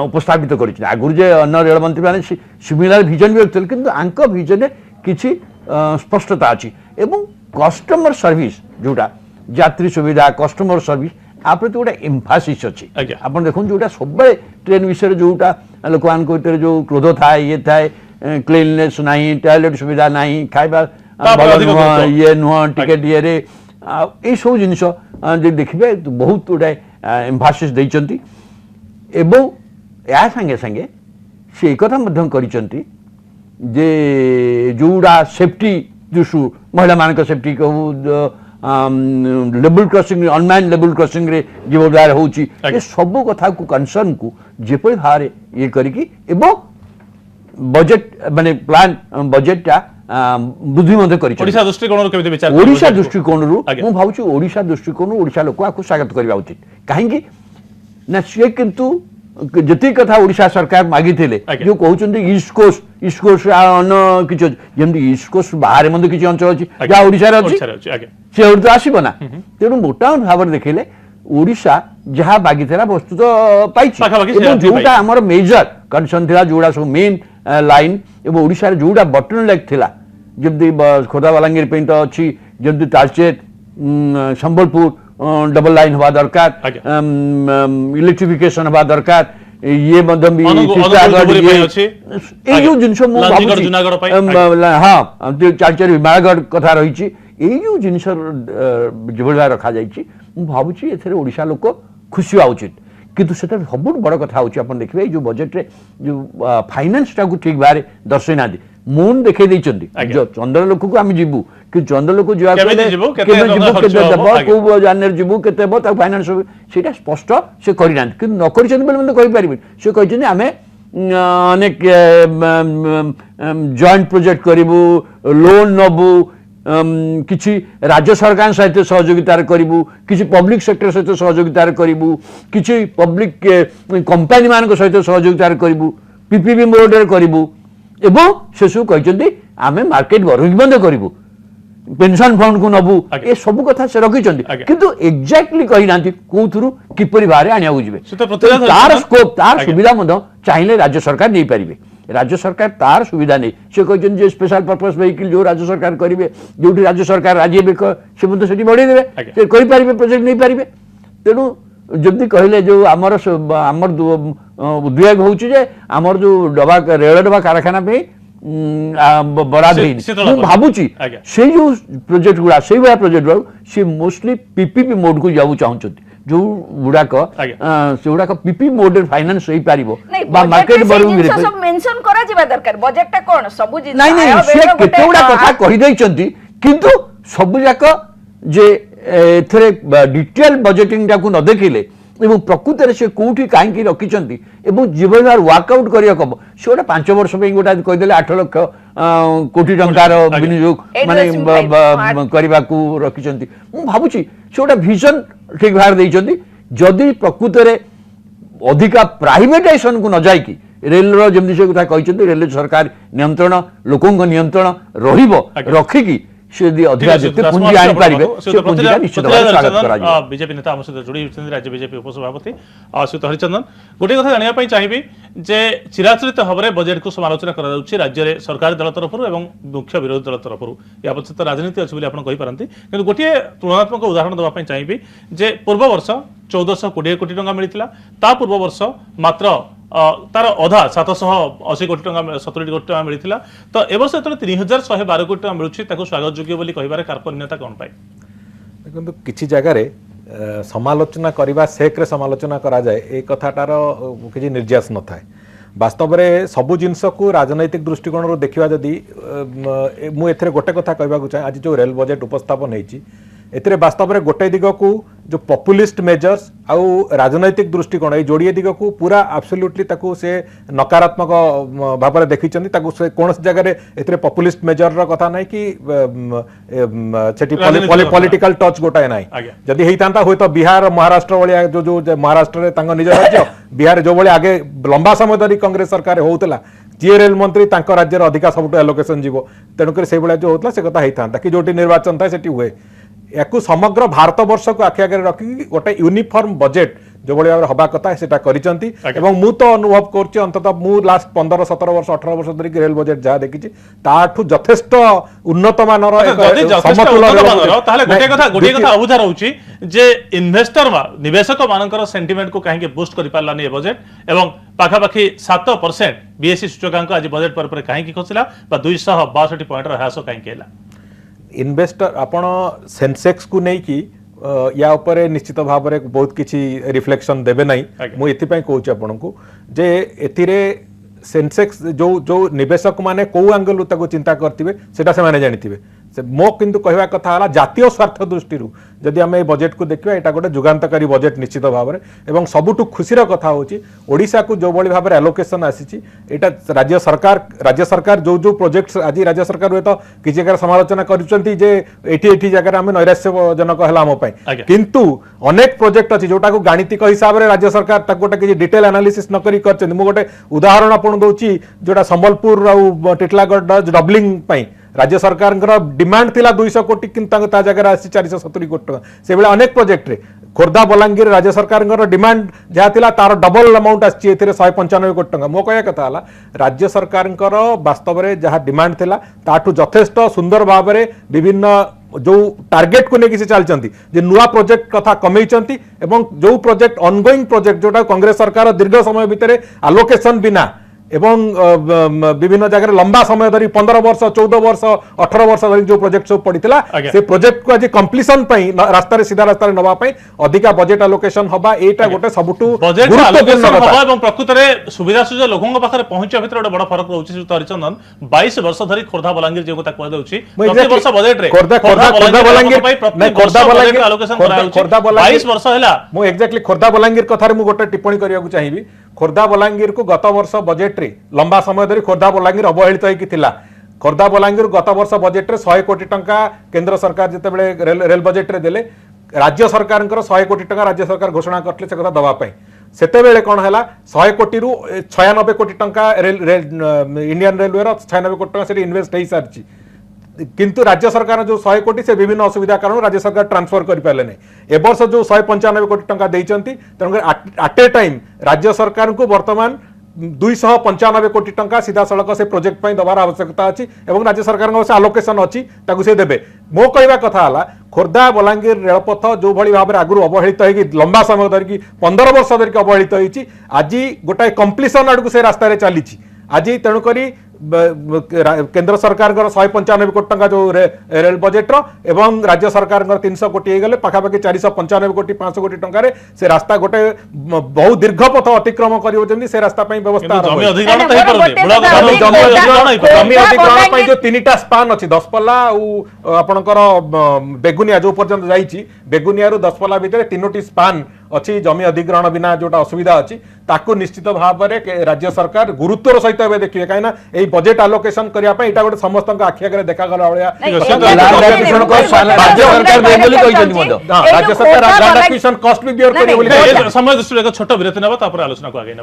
उपस्थापित कर आगुरी जे अन्य रेल मंत्री मैंने सिमिलर विजन भी रखते किंतु आंक विजन किसी स्पष्टता अच्छी एवं कस्टमर सर्विस जोटा यात्री सुविधा कस्टमर सर्विस आप प्रति गोटे एम्फासिस अच्छी आप देखो जोटा सब ट्रेन विषय जोटा लोक मान जो क्रोध थाए ये थाए क्लीननेस नहीं टॉयलेट सुविधा नहीं खाଇବା ये नुह टिकेट ये सब जिनस देखिए बहुत गोटे एम्फासिस देइचंती एवं या संगे संगे से कथा मध्यम करिचंती जे जोड़ा सेफ्टी दृष्टि महिला मान सेफ्टी कहू level crossing unmanned level crossing रे जो द्वार होची ये सब कथा को कंसर्न को जेपरि भारे ये करिकी एवं बजेट माने प्लान बजेटटा बुद्धि मध्य करि ओडिसा दृष्टिकोण केमिति विचार ओडिसा दृष्टिकोण रु मु भाउछु ओडिसा दृष्टिकोण ओडिसा लोक आकु स्वागत करबा उचित काहेकि ना से किंतु जति कथा ओडिसा सरकार मागी थिले जो कहउचंदी ईस्ट कोस्ट अन किछ जेमति ईस्ट कोस्ट बाहर मध्य किछ अंचल अछि जा ओडिसा रे अछि से तो आसब ना तेणु मोटा भाव देखिले ओडिशा जहाँ बागी वस्तु तो पाई जोटा आम मेजर कंडीशन था जोड़ा सब मेन लाइन एवं ओडिशा रे जोटा बटन लेग थिला जमती खोर्धा बलांगीर पे तो अच्छी जमती तालचेर संबलपुर डबल लाइन हवा दरकार इलेक्ट्रिफिकेशन हवा दरकार ये जिनस हाँ चार विमानगढ़ कथा रही जो जिनस जो रखा भावुँ एशा लोक खुशी हवा उचित किंतु से सब बड़ कथा होता देखिए जो बजेट रे जो फाइनेंस टाक ठीक भाव दर्शे ना मून देखे चंद्रलोक को आम जीवु कि चंद्रलोक जीवु के फाइनान्स से स्पष्ट से करना कि नई से कहते आम अनेक जॉइंट प्रोजेक्ट करूँ लोन नबू किसी राज्य सरकार सहित सहयोगितार करूँ किसी पब्लिक सेक्टर सहित सहयोगितार करूँ किसी पब्लिक कंपनी मान सहित सहयोगितार करूँ पीपीपी मोड करूँ एवं से सब कहते आम मार्केट बरंग बंद करूँ पेंशन फंड को नबू ये सब कथा से रखी किंतु एक्जाक्टली कही ना कौन किपरि भाव आने तार स्कोप तार सुविधा चाहिए राज्य सरकार नहीं पारे। राज्य सरकार तार सुविधा नहीं से कहते स्पेशल पर्पस व्हीकल जो राज्य सरकार करेंगे जो राज्य सरकार राजी से मत से बढ़ेदेवे से करेंगे प्रोजेक्ट नहीं पारे तेणु जमी कहले जो आमर उद्वेग होमर जो डबा रेल डबा कारखाना बराद भावुची से जो प्रोजेक्ट गुड़ा से भाया प्रोजेक्ट गुड़ा सी मोस्टली पीपीपी मोड को जाऊ चाहते जो गुड़ाक से गुड़ाक पीपी मोड रे फाइनेंस होई पारिबो बा मार्केट बरोइंग रे सब मेंशन करा जिबा दरकार बजेट टा कोन सब जिन नहीं नहीं से केते गुडा कथा कहि दैचंती किंतु सब जाक जे एथरे डिटेल बजेटिंग टा को न देखिले एवं प्रकृत से कौटी कहीं रखिंट जीवन वर्कआउट करिया कब से गोटे 5 वर्ष गोटे कहीदेले 8 लाख कोटी टंकार विनियोग माने करने को रखिंट मु भावुची से गोटे विजन ठीक भाव देइचंती जदि प्रकृत में अधिका प्राइवेटाइजेशन को न जाइकी रेल जमी से कथा कहते रेल सरकार नियंत्रण लोकों नियंत्रण रहिबो रखिकी से यदि अधिका जिते पुंजी आनि पारिबे से पुंजी का निश्चित भाव स्वागत करा जाय बीजेपी नेता हम सहित जोड़ी होइछन राज्य बीजेपी उपसभापति अच्युत हरिचंदन गोटे कथा जानिया पई चाहिबी जे चिराचरित भाबरे बजेट को समालोचना करा जाउछि राज्य रे सरकारी दल तरफरु एवं मुख्य विरोधी दल तरफरु या पछत राजनीति अछि बोली आपण कहि पारंती किंतु गोटे तुलनात्मक उदाहरण देबा पई चाहिबी जे पूर्व वर्ष 1420 कोटी टंका मिलिथिला ता पूर्व वर्ष मात्र तार अधा 780 कोटी टंका 70 कोटी टंका मिलिथिला तो ए वर्ष एतले 3112 कोटी टंका मिलुछि ताको स्वागत योग्य बोली कहिबारे कार्पण्यता कोन पाई देखो किछि जगह रे समालोचना करबा सेक्रे समालोचना करा जाए ए कथाटार किछि निर्यास न थाए वास्तव में सबु जिनस को राजनैतिक दृष्टिकोण रो देखिबा जदी मु एथरे गोटे कथा कहबा को चाहे आज जो रेल बजेट उपस्थापन हेछि एतरे वास्तव में गोटे दिग को जो पॉपुलिस्ट मेजर्स आउ राजनैतिक दृष्टिकोण ये जोड़िए दिग को पूरा एब्सोल्युटली ताकू से नकारात्मक भाव में देखी से कौन जगह एतरे पॉपुलिस्ट मेजर रो कथा नहीं कि सेठी पॉलिटिकल टच गोटाए नहीं जदि हेइतांता होय तो बिहार महाराष्ट्र वाली जो महाराष्ट्र रे तांग निज राज्य बिहार जो बळे आगे लंबा समय धरी कांग्रेस सरकार होउतला जी रेल मंत्री तांको राज्य रे अधिका सबटो एलोकेशन जीवो तेणुक से बळे जो होतला से कथा हेइतांता कि जोटी निर्वाचन था सेठी हुए या समग्र भारत वर्ष को आखि आगे रखी गोटे यूनिफॉर्म बजेट जो भाई भाव हवा कथा से मु तो अनुभव कर अंततः मु लास्ट 15-17 वर्ष 18 वर्ष धरिक रेल बजेट जहाँ देखी ताठू यथेष्ट उन्नत मानर अबुझा रोचे जे इन्वेस्टर निवेशक मानकर सेंटिमेंट को कहीं बूस्ट कर पारानी बजेट एवं पाखापाखि 7% बीएसई सूचकांक आज बजेट पर कहीं खसला 262 पॉइंट ह्रास कहीं इन्वेस्टर आपण सेंसेक्स को नहीं कि या उपरे निश्चित भाव में बहुत किसी रिफ्लेक्शन देवे नहीं मु एथिपाई कहूँ आपण को जे एथिरे सेंसेक्स जो जो निवेशक माने को एंगल ताको चिंता करथिबे सेटा से माने जानिथिबे से मो किंतु कहवा कथा हला जातीय स्वार्थ दृष्टि जदि आम ए बजेट को देखिबा एटा गोटे जुगांतकारी बजेट निश्चित भाव में एवं सबुठु खुशीर कथा होची ओडिशा को जो बड़ी भाव में एलोकेशन आसी एटा राज्य सरकार जो जो प्रोजेक्ट्स आज राज्य सरकार तो किसी जगह समालोचना करुचंती जे एठी जगह आम नैराश्यजनक है आम किंतु अनेक प्रोजेक्ट अच्छी जोटा को गाणितिक हिसाब से राज्य सरकार गोटे किसी डिटेल एनालिसिस न करी करचंती मु गोटे उदाहरण आपन दउची जोटा संबलपुर आ टिटलागढ़ डबलिंग पई राज्य सरकार डिमांड थिला 200 कोटी किंतु ता जगह आसी 470 कोटी टका से बेले अनेक प्रोजेक्ट रे खोर्धा बलांगीर राज्य सरकार डिमांड जहाँ थिला तार डबल अमाउंट आसी 195 कोटी टका मो कहया कथा हला राज्य सरकार वास्तव में जहाँ डिमांड थिला ताठू यथेष्ट सुंदर भाव में विभिन्न जो टार्गेट को लेकिन से चलती नुआ प्रोजेक्ट कथा कमे एवं जो प्रोजेक्ट ऑनगोइंग प्रोजेक्ट जोटा कांग्रेस सरकार दीर्घ समय भितर आलोकेशन बिना एवं विभिन्न जगह लंबा समय धरी 15 वर्ष 14 वर्ष 18 वर्ष धरी जो प्रोजेक्ट सब पड़ीला से प्रोजेक्ट को आज कंप्लीशन रास्ता रे सीधा रास्ता रे नबा पई अधिका बजेट एलोकेशन हबा एटा गोटे सबुटु गुरुत्वपूर्ण हबा एवं प्रकृत रे सुविधा सुजो लोगों पाखरे पहुंचा भितर गोटे बड़ फरक रहउछि सुत हरिचंदन 22 वर्ष धरी खोर्धा बलांगीर जे कोता कह दउछि प्रति वर्ष बजेट रे खोर्धा बलांगीर एलोकेशन करा होछि 22 वर्ष हैला मु एक्जेक्टली खोर्धा बलांगीर कथा रे मु गोटे टिप्पणी करिया को चाहिबी खोर्धा बलांगीर को गत वर्ष बजेट रे लंबा समय धरी खोर्धा बलांगीर अवहेलित होइकी थिला खोर्धा बलांगीर गत वर्ष बजेट रे 100 कोटी टंका केंद्र सरकार जते बेले रेल बजेट रे देले राज्य सरकार 100 कोटी टंका राज्य सरकार घोषणा करले से कथा दबा पई सेते बेले कोन हला 100 कोटी रु 96 कोटी टंका इंडियन रेलवे रो 96 कोटी टंका से इन्वेस्ट हेई सारची किंतु राज्य सरकार जो 100 कोटी से विभिन्न असुविधा कारण राज्य सरकार ट्रांसफर कर पारे नहीं ए वर्ष जो 195 कोटी टंका देइचंती तेणुकर एट ए टाइम राज्य सरकार को वर्तमान 295 कोटी टंका सीधा सड़क से प्रोजेक्ट पर दबार आवश्यकता अच्छी और राज्य सरकार से आलोकेशन अच्छी से देवे। मो कहवा कथा है खोर्धा बलांगीर रेलपथ जो भाई भाव में आगु अवहेलित हो लंबा समय धरिकी 15 वर्ष धरिकी अवहेलित होती आज गोटाए कंप्लीसन आड़ को से रास्तार चली आज तेणुक केंद्र सरकार 195 कोटी टंका जो रेल बजेट्र एवं राज्य सरकार 300 कोटी गले पाखापाखि 495 कोटी 500 कोटी टंका से रास्ता गोटे बहुत दीर्घ पथ अतिक्रम कर से रास्ता व्यवस्था जमी अधिग्रहण जो 3टा स्पान अच्छी दसपल्ला आपणकर बेगुनिया जो पर्यंत जाइए बेगुनिया दसपल्ला भितर 3टी स्पान अच्छी जमी अधिग्रहण बिना जोटा असुविधा अच्छी ताकू निश्चित भाव में राज्य सरकार गुरुत्वर सहित देखिए कहीं बजेट आलोकेशन करने गोटे समस्त आखि आगे देखा राज्य सरकार कस्ट भी बियर करेंगे। समय दृष्टि एक छोट विरति ना आलोचना को आगे ना।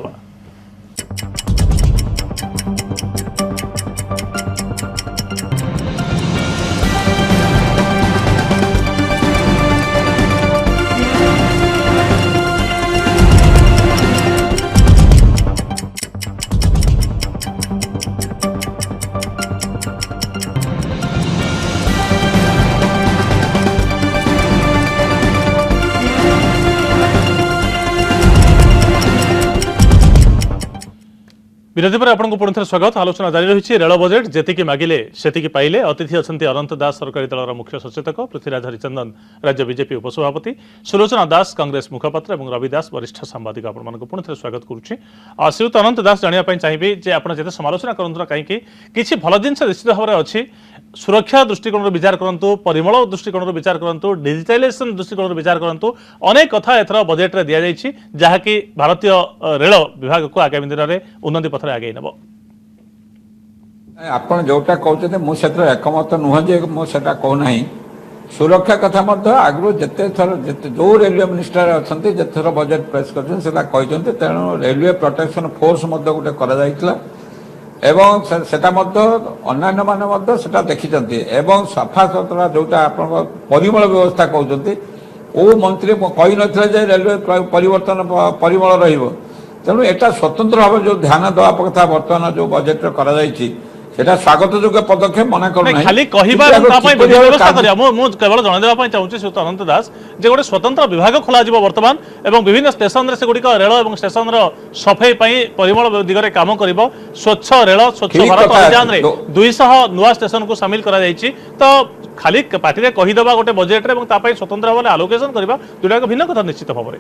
विरोधी पर आपको पुणी थे स्वागत। आलोचना जारी रही। रेल बजेट जेतिकी मागिले सेतिकी पाइले। अतिथि अच्छा अनंत दास सरकारी दलर मुख्य सचेतक, पृथ्वीराज हरिचंदन राज्य बीजेपी उपसभापति, सुलोचना दास कांग्रेस मुखपात्र और रवि दास वरिष्ठ सांबादिक आपको पुणी थे स्वागत करुच्ची। श्रीयुत अनंत दास जानापी चाहिए जे आप जिते समालोचना करते कहीं किसी भल जिन निश्चित भाव में अच्छी सुरक्षा दृष्टिकोण विचार करूँ, परिमल दृष्टिकोण विचार करूँ, डिजिटाइजेशन दृष्टिकोण विचार करूँ, अनेक कथा एथर बजेट रे दिया जाइछि जहाँकि भारतीय रेल विभाग को आगामी दिन में उन्नति पथरे आगे नब। आपण जोटा कहते मुझे एकमत नुह जे मुझे कहना सुरक्षा कथा आगु जिते थर जो रेलवे मिनिस्टर अच्छा जिते बजेट पेश कर तेणु रेलवे प्रोटेक्शन फोर्स गोटे कर एवं सेटा अन्य माने सेटा देखिचंती एवं सफा सुतरा जोटा आप परिमल व्यवस्था कहते को मंत्री कही नथिले जे रेलवे परिवर्तन परिमल रहिबो तेणु एटा स्वतंत्र भाव जो ध्यान दवा कथा वर्तमान जो बजेट करा जायछि सेटा स्वागत योग्य पदक्षेप मना करूना खाली कहिबा व्यवस्था करिया मो केवल जण देबा पई चाहूची श्रीयुत अनंत दास जे गोटे स्वतंत्र विभाग खोला जिवो वर्तमान एवं विभिन्न स्टेशन रे से गुडी रेल एवं स्टेशन रो सफाई पई परिमल दिगरे काम करिवो। स्वच्छ रेल स्वच्छ भारत अभियान रे 200 नुवा स्टेशन को शामिल करा जायछि तो खाली पार्टी रे कहि दबा गोटे बजेट रे एवं ता पई स्वतंत्र भाव आलोकेशन करबा दुटा एक भिन्न कथा निश्चित भाव में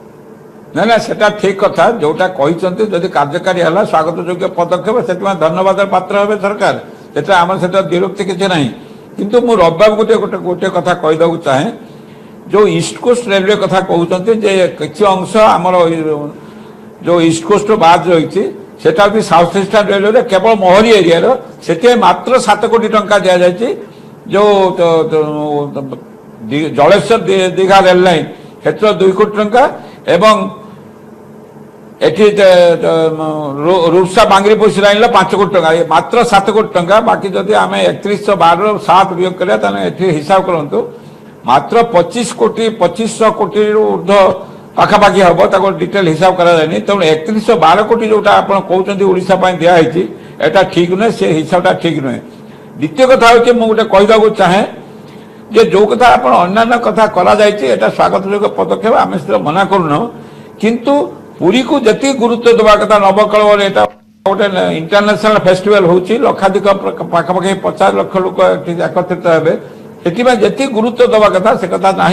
ना ना सेटा ठीक कथा जोटा कहते जदि कार्यकारी है स्वागत योग्य पदक्षेप से धन्यवाद पात्र हे सरकार से आम से विरक्ति किसी ना किंतु मु रविबाबू गोटे गोटे गोटे कथा कहीदेव चाहे जो ईस्ट कोस्ट रेलवे कथा कहते किसी अंश आमर जो ईस्ट कोस्ट बाद रही सेटा भी साउथ ईस्टर्न रेलवे केवल मोहरी एरिया से मात्र 7 कोटी टंका दि जाए जो जलेश्वर दीघा रेल लाइन क्षेत्र 2 कोटी टंका एवं एठी रूपसा बांगरीपोशी लाइन 5 कोटी टंका मात्र 7 कोटी टंका बाकी जदि आम 3112 7 वियोग करें हिसाब करूँ मात्र 25 कोटी 2500 कोटी ऊर्ध पाखापाखि हम डिटेल हिसाब करानी तेणु 3112 कोटी जोटा आप कहते ओडिशा दिखाई एटा ठीक नुहे से हिसाबटा ठीक नुहे। द्वितीय कथा हूँ मुझे कहीदेव चाहे जे जो कथा आप अन्य कथा करा एटा स्वागत योग्य पदक्षेप आम से मना करूँ किंतु पुरी को जी गुरुत्व देवा कथा नवकल एटा गोटे इंटरनेशनल फेस्टिवल होची लक्षाधिक पाखापाखि 50 लाख लोक एकत्रित हे से गुरुत्व देवा कथा से कथा ना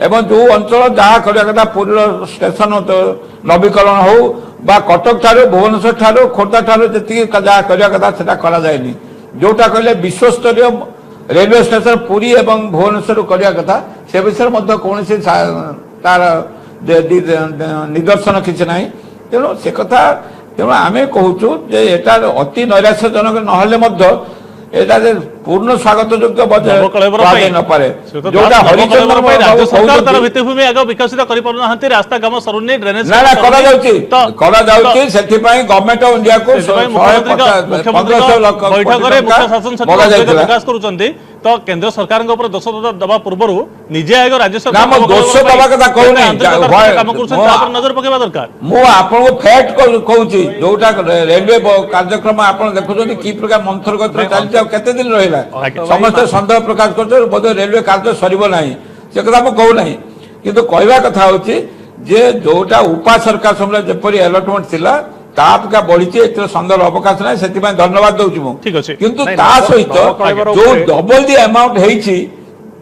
एवं जो अंचल जहाँ करवा कथा पुरी स्टेशन नवीकरण हो बा कटक ठारू भुवनेश्वर ठारू खोर्धा ठारू जी जहाँ करवा कथा से कराए जोटा कहले विश्वस्तरीय रेलवे स्टेशन पुरी एवं भुवनेश्वर करवा कथा से विषय में कौन तार निदर्शन किसी ना तेणु से कथा तेणु आम कहूँ जे एटा अति नैराश्यजनक नहले ପୂର୍ଣ୍ଣ ସ୍ୱାଗତ ଯୋଗ୍ୟ ବଜେଟ ନବକଳେବର ପାଇଁ କୁହାଯାଇ ନପାରେ ଶ୍ରୀଯୁକ୍ତ ଯୋଉଟା ଦାସ, ହରିଚନ୍ଦ୍ର ନବକଳେବର ପାଇଁ ରାଜ୍ୟ ସରକାର ତାର କହୁଛନ୍ତି ଭିତ୍ତିଭୂମି ଆଗ ବିକଶିତ କରିପାରୁନାହାନ୍ତି, ରାସ୍ତା କାମ ସରୁନି, ଡ୍ରେନେଜ ନା ନା କରାଯାଉଛି ତ ସେଥିପାଇଁ ଗଭର୍ଣ୍ଣମେଣ୍ଟ ଅଫ ଇଣ୍ଡିଆକୁ ସେଥିପାଇଁ ମୁଖ୍ୟମନ୍ତ୍ରୀଙ୍କ ବୈଠକରେ ମୁଖ୍ୟ ଶାସନ ସଚିବ ଉଦ୍ବେଗ ପ୍ରକାଶ କରୁଛନ୍ତି। ତ କେନ୍ଦ୍ର ସରକାରଙ୍କ ଉପରେ ଦୋଷ ଦେବା ପୂର୍ବରୁ ନିଜେ ଆଗ ରାଜ୍ୟ ସରକାର ନା, ମୁଁ ଦୋଷ ଦେବା କଥା କହୁନି। କାମ କରୁଛନ୍ତି ତା ଉପରେ ନଜର ପକେଇବା ଦରକାର। ମୁଁ ଆପଣଙ୍କୁ ଫ୍ୟାକ୍ଟ କହୁଛି ଯୋଉଟା ରେଲୱେ କାର୍ଯ୍ୟକ୍ରମ ଆପଣ ଦେଖୁଛନ୍ତି କି ପ୍ରକାର ମନ୍ଥର ଗତିରେ ଚାଲିଛି ଆଉ କେତେ ଦିନ ରହିଲା ସମସ୍ତେ ସନ୍ଦେହ ପ୍ରକାଶ କରୁଛନ୍ତି ବୋଧେ ରେଲୱେ କାର୍ଯ୍ୟ ସରିବ ନାହିଁ, ସେ କଥା ମୁଁ କହୁନାହିଁ। କିନ୍ତୁ କହିବା କଥା ହଉଛି ଯେ ଯୋଉଟା ଉପା ସରକାର ସମୟରେ ଯେପରି ଆଲଟମେଣ୍ଟ ଥିଲା ତା ଅପେକ୍ଷା ବଢିଛି, ଏଥିରେ ସନ୍ଦେହର ଅବକାଶ ନାହିଁ, ସେଥିପାଇଁ ଧନ୍ୟବାଦ ଦଉଛି ମୁଁ। କିନ୍ତୁ ତା ସହିତ ଯୋଉ ଡବଲ ଦି ଆମାଉଣ୍ଟ ହେଇଛି,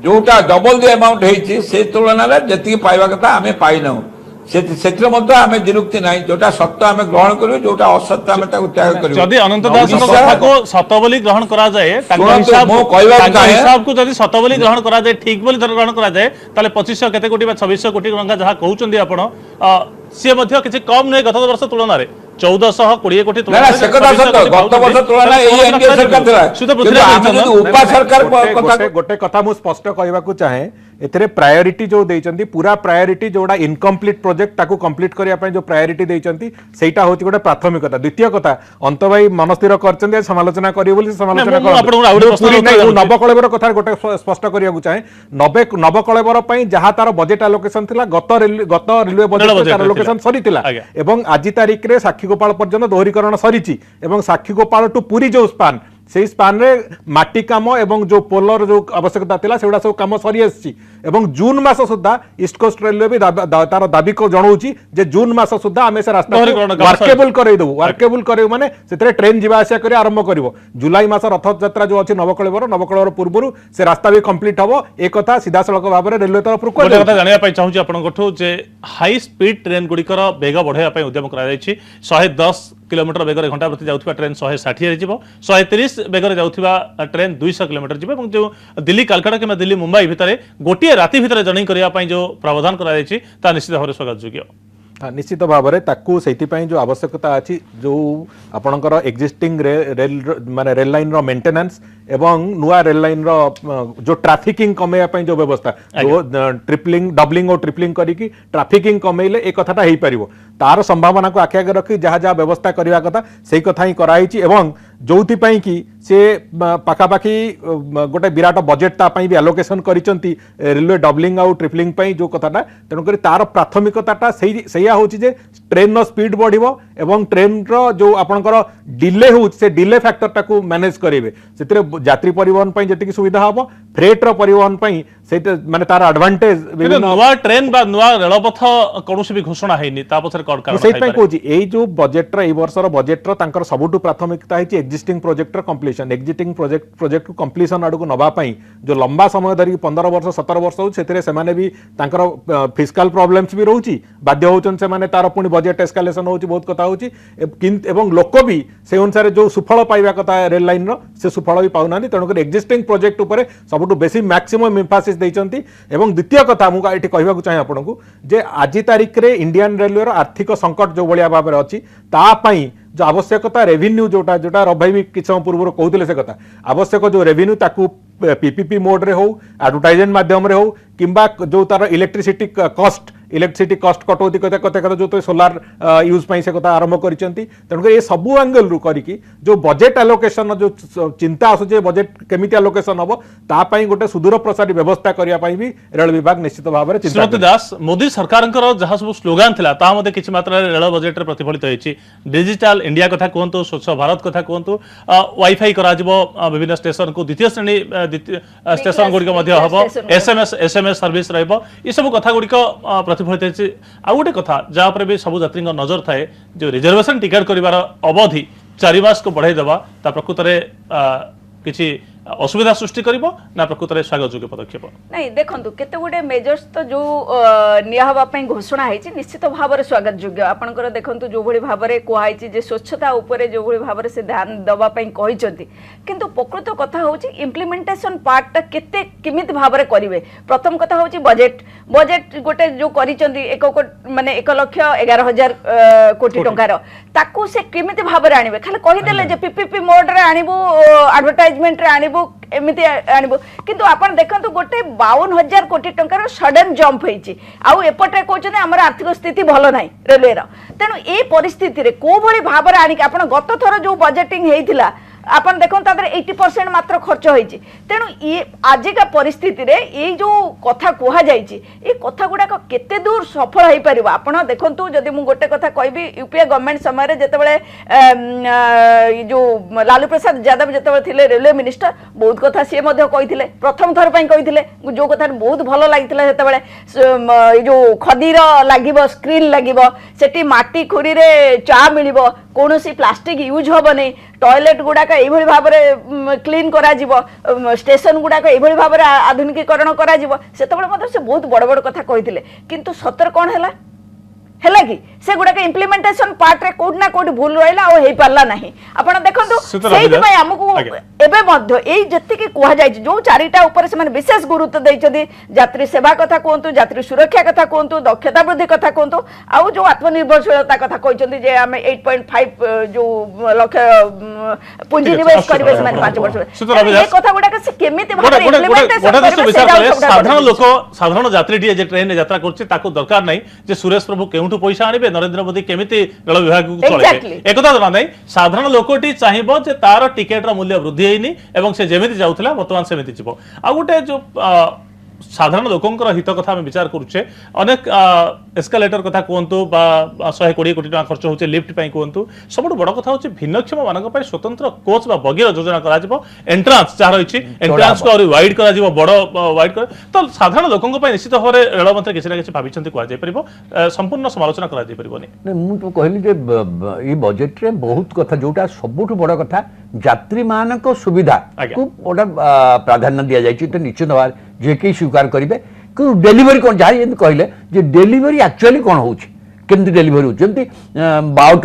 ଯୋଉଟା ଡବଲ ଦି ଆମାଉଣ୍ଟ ହେଇଛି ସେ ତୁଳନାରେ ଯେତିକି ପାଇବା କଥା ଆମେ ପାଇନାହୁଁ। ସେଥିରେ ମଧ୍ୟ ଆମେ ବିରକ୍ତି ନାହିଁ, ଯୋଉଟା ସତ୍ୟ ଆମେ ଗ୍ରହଣ କରିବୁ, ଯୋଉଟା ଅସତ୍ୟ ଆମେ ତାକୁ ତ୍ୟାଗ କରିବୁ। ଯଦି ଅନନ୍ତ ଦାସଙ୍କ କଥାକୁ ସତ ବୋଲି ଗ୍ରହଣ କରାଯାଏ, ତାଙ୍କ ହିସାବକୁ ଯଦି ସତ ବୋଲି ଗ୍ରହଣ କରାଯାଏ, ଠିକ ବୋଲି ଗ୍ରହଣ କରାଯାଏ, ତାହେଲେ 2500 କେତେ କୋଟି ବା 2600 କୋଟି ଟଙ୍କା ଯାହା କହୁଛନ୍ତି ଆପଣ, ସିଏ ମଧ୍ୟ କିଛି କମ ନୁହେଁ ଗତ ବର୍ଷ ତୁଳନାରେ। 1420 କୋଟି ଗତ ବର୍ଷ ତୁଳନା गोटे कथा मु स्पष्ट कहवाकू चाहे एथिरे प्रायोरिटी जो देइचंती पूरा प्रायोरिटी जोडा इनकम्प्लीट प्रोजेक्ट ताकू कंप्लीट करिया पय जो प्रायोरिटी देइचंती सेटा होची गोटे प्राथमिकता। द्वितीय कथा अंत भाई मनस्थिर करचंती समालोचना करियो बोली समालोचना कर नवकळेबर कथा गोटे स्पष्ट करियाकू चाहे नवकळेबर पय जहा तार बजेट एलोकेशन थिला गत रेलवे बजेट एलोकेशन सरीतिला एवं आज तारिख रे साक्षीगोपाल पर्यंत दोहरीकरण सरीची एवं साक्षीगोपाल टू पुरी जो स्पान से स्पान रे माटी काम एवं जो पोलर जो आवश्यकता थिला सेउडा सब काम सरी आसी एवं जून मास सुद्धा ईस्ट कोस्ट रेलवे भी तार दाबी को जणाउची जे जून मास सुद्धा आमे से रास्ता वर्केबल करे दउ वर्केबल करे माने सेतरे ट्रेन जिबा आसिया करे आरंभ करिवो। जुलाई मास रथ यात्रा जो अछि नवकळेबर पूर्वरु से रास्ता भी कंप्लीट हबो। एक कथा सीधा सड़क भाबरे रेलवे तरफ रु कोन कथा जानिया पय चाहूची आपनकठो जे हाई स्पीड ट्रेन गुडिकर बेग बढ़ाया पय उद्यम करा जायछि। 110 किलोमीटर बेगर घंटा प्रति जाउथबा ट्रेन 160 रे जिवो, 130 बेगर जाउथबा ट्रेन 200 किलोमीटर जिवो एवं जो दिल्ली कलकत्ता किमा दिल्ली मुंबई भितरे गोटे राति भितरे जर्नी करिया पय जो प्रावधान करा जायछि ता निश्चित भाबरे स्वागत योग्य। निश्चित भाव में ताकू से जो आवश्यकता अच्छी जो आपणकर एक्जिस्टिंग रेल माने रेल लाइन रो मेंटेनेंस एवं नुआ रेल लाइन रो जो ट्रैफिकिंग कमेया जो व्यवस्था जो ट्रिपलिंग डबलिंग और ट्रिपलिंग करिकी ट्रैफिकिंग कमेले एक कथाटा हेई परिबो तार संभावना को आखि आगे रखी जहाँ जहाँ व्यवस्था करवा कथा से कथा ही कराई एवं जोथि कि से पाखापाखि गोटे विराट बजेट तापाई भी एलोकेशन करिसंती रेलवे डबलिंग आउ ट्रिपलिंग पई जो कथाटा तेणुक तार प्राथमिकताटा सैया होची जे ट्रेन रो स्पीड बढ़िबो एवं ट्रेन रो जो आपनकर डिले हो से डिले फैक्टर टाकू मैनेज करेबे सेतिरे यात्री परिवहन पई जतिकि सुविधा हबो फ्रेट रो परिवहन पई से माने तार एडवांटेज नवा ट्रेन बा नवा रेलपथ कोनोसी भी घोषणा हेनी ता पछर कोड कारण सेति पई कहूची एई जो बजेट रो ए वर्ष रो बजेट रो तांकर सबुटु प्राथमिकता है एक्जिस्टिंग प्रोजेक्ट रो कंप्लीशन एक्जिस्टिंग प्रोजेक्ट को कंप्लीशन आडू नबा पई जो लंबा समय धरी 15 वर्ष 17 वर्ष हो सेतिरे से माने भी तांकर फिस्कल प्रॉब्लम्स भी रहउची बाध्य होचन से माने तार पुनी बजेट एस्केलेशन होची बहुत कथा होची एवं लोक भी से अनुसार जो सुफल पाइबा कथा रेल लाइन रो से सुफल भी पाउनानी तेणुक एक्जिस्टिंग प्रोजेक्ट उपरे सबुटु बेसी मैक्सिमम एम्फासिस दैचंती एवं द्वितीय कथा मु एठी कहबाकू चाहे आपनकू जे आज तारिख रे इंडियन रेलवे रो आर्थिक संकट जो बलिया भाबरे अछि ता पई जो आवश्यकता रेवेन्यू जोटा जोटा रभाई भी किछ पूर्व कहते से कथा आवश्यक जो रेवेन्यू ताकू पीपीपी मोड रे हो एडवर्टाइजमेंट माध्यम रे हो किंबा जो तार इलेक्ट्रिसिटी कॉस्ट कटौती कथा कथा कथा जो तो सोलार यूज पई से कथा आरंभ करिसंती तेणुक ये सबु एंगल रु करिकी जो बजेट एलोकेशन जो चिंता आसु जे बजेट केमिति एलोकेशन हबो ता पई गोटे सुदूर प्रसारी व्यवस्था करिया पई भी रेल विभाग निश्चित भाव रे चिंता श्रीमती दास मोदी सरकारंकर जहा सब स्लोगान थिला ता मध्ये किछि मात्रा रे रेल बजेट रे प्रतिफलित होईछि डिजिटल इंडिया कथा कहंतु स्वच्छ भारत कथा कहंतु वाईफाई करा जिवो विभिन्न स्टेशन को द्वितीय श्रेणी स्टेशन गुडिक मध्ये हबो एसएमएस सर्विस रहबो ई सब कथा गुडिक प्रतिफलित होईछि। आ गोटे कथा जहाँ पर भी सब यात्री नजर थाए जो रिजर्वेशन टिकट करिवार अवधि 4 मास को बढ़ाई देवा ता प्रकृत रे किछि असुविधा सृष्टि करिवो ना प्रकृत रे स्वागत योग्य पदक्षेप नहीं देखंतु केते गुडे मेजर्स तो जो निया हवा पई घोषणा हैछि निश्चित भाव रे स्वागत योग्य आपनकर देखंतु जो भली भाव रे कोहाइछि जे स्वच्छता ऊपर जो भली भाव रे से ध्यान दवा पई कहिसंती किंतु प्रकृत कथा होछि इम्प्लीमेंटेशन पार्ट ता केते किमित भाव रे करिवे। प्रथम कथा होछि बजेट गोटे जो करिसंती माने 1,11,000 कोटी टंकार ताकू से किमित भाव रे आनिबे खाली कहि देले जे पीपीपी मोड रे आनिबो एडवर्टाइजमेंट रे आनिबो एमती आणबो किंतु आपण देखंतु गोटे 52,000 कोटी टंकार सडन जंप होईची आउ एपटे कहउछन हमर आर्थिक स्थिति भलो नाही रेलवे रा तेनु ए परिस्थिति रे को भली भाबर आनी आपण गत थर जो बजेटिंग हेइथिला आपण देखो तादर 80% मात्र खर्च होईची तेनु ये आजिका परिस्थिति रे ये जो कथा कुहा जाईची ए कथा गुडा केते दूर सफल होई परिबो आपण देखंतु जदि मु गोटे कथा कहबी यूपीए गवर्नमेंट समय रे जेतेबेले जो लालू प्रसाद यादव जेतेबेले थिले रेलवे मिनिस्टर बहुत कथा से मध्य कहिथिले प्रथम थर पई कहिथिले जो कथा बहुत भलो लागिथिला जेतेबेले जो खदीर लागिबो स्क्रीन लागिबो सेठी माटी खुरी रे चा मिलिबो कोनोसी प्लास्टिक यूज होबनी टॉयलेट गुड़ाक यही भाव में क्लीन करा स्टेशन गुड़ाक यही भाव में आधुनिकीकरण करा से बहुत बड़ बड़ कथा कही किंतु सतर कौन है कि से गुड़ाक इम्प्लीमेंटेशन पार्ट रे कोड ना कोड भूल रहा और हो पारा ना आपण देखो आमको एबे मध्य एई जत्तिकी कुहा जाय जो चारिटा ऊपर से माने विशेष गुरुत्व दैछथि यात्री सेवा कथा कहंतु यात्री सुरक्षा कथा कहंतु दक्षता वृद्धि कथा कहंतु आ जो आत्मनिर्भरशीलता कथा कहछथि जे हमें 8.5 जो लक्ष्य पुंजी निवेश करबे से माने 5 वर्ष ए कथा गुडा से केमिति भाबे इम्प्लीमेंटेशन करबे साधारण यात्री जे ट्रेन यात्रा करछि ताको दरकार नै जे सुरेश प्रभु केउठु पैसा आनिबे नरेंद्र मोदी केमिति रेल विभाग को चले एकता जना नै साधारण लोकटी चाहिबो जे तार टिकेट रो मूल्य वृद्धि हेनी एवं से जेमिति जाउथला वर्तमान सेमिति जिवो आ गुटे जो साधारण लोकंकर हित कथा आम विचार करुचे अनेक एस्कालेटर कथा कहतु 120 कोटी टका खर्च होचे लिफ्ट पई कहतु सबुठ बड़ कथा होचे भिन्नक्षम मानक पई स्वतंत्र कोच बा बगीर योजना करा जिवो एंट्रांस जहा रहिछि एंट्रांस को और वाइड करा जिवो बड़ वाइड कर तो साधारण लोकंक पई निश्चित भाबरे रेल मंत्री किछि ना किछि भाबिचंती कुआ जाय परिबो संपूर्ण समालोचना करा जाय परिबोनी नै मु तो कहली जे ई बजेट रे बहुत कथा जोटा सबुठ बड़ कथा यात्री मानक सुविधा को बड़ प्राधान्य दिया जाय छि त निश्चित भाव जे कि स्वीकार करेंगे कि डेलीवरी कौन जहाँ कहले जे डेलीवरी एक्चुअली कौन हो डेलीवरी होती बाओ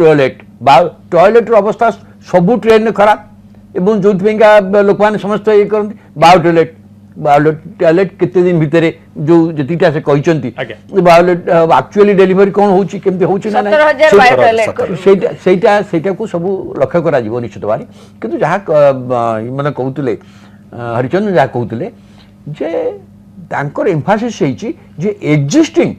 टॉयलेट अवस्था सबू ट्रेन खराब एवं जो लोक मैंने समस्त ये करते बाओ टॉयलेट केते दिन भितर जो जीटा से कहते बायोलेट एक्चुअली डेलीवरी कौन होती ना सेटा को सब लक्ष्य करा निश्चित भाव किंतु जहाँ माने कहते हरिचंद्र जहाँ कहते जे तांकर एम्फासिस होईची जे एग्जिस्टिंग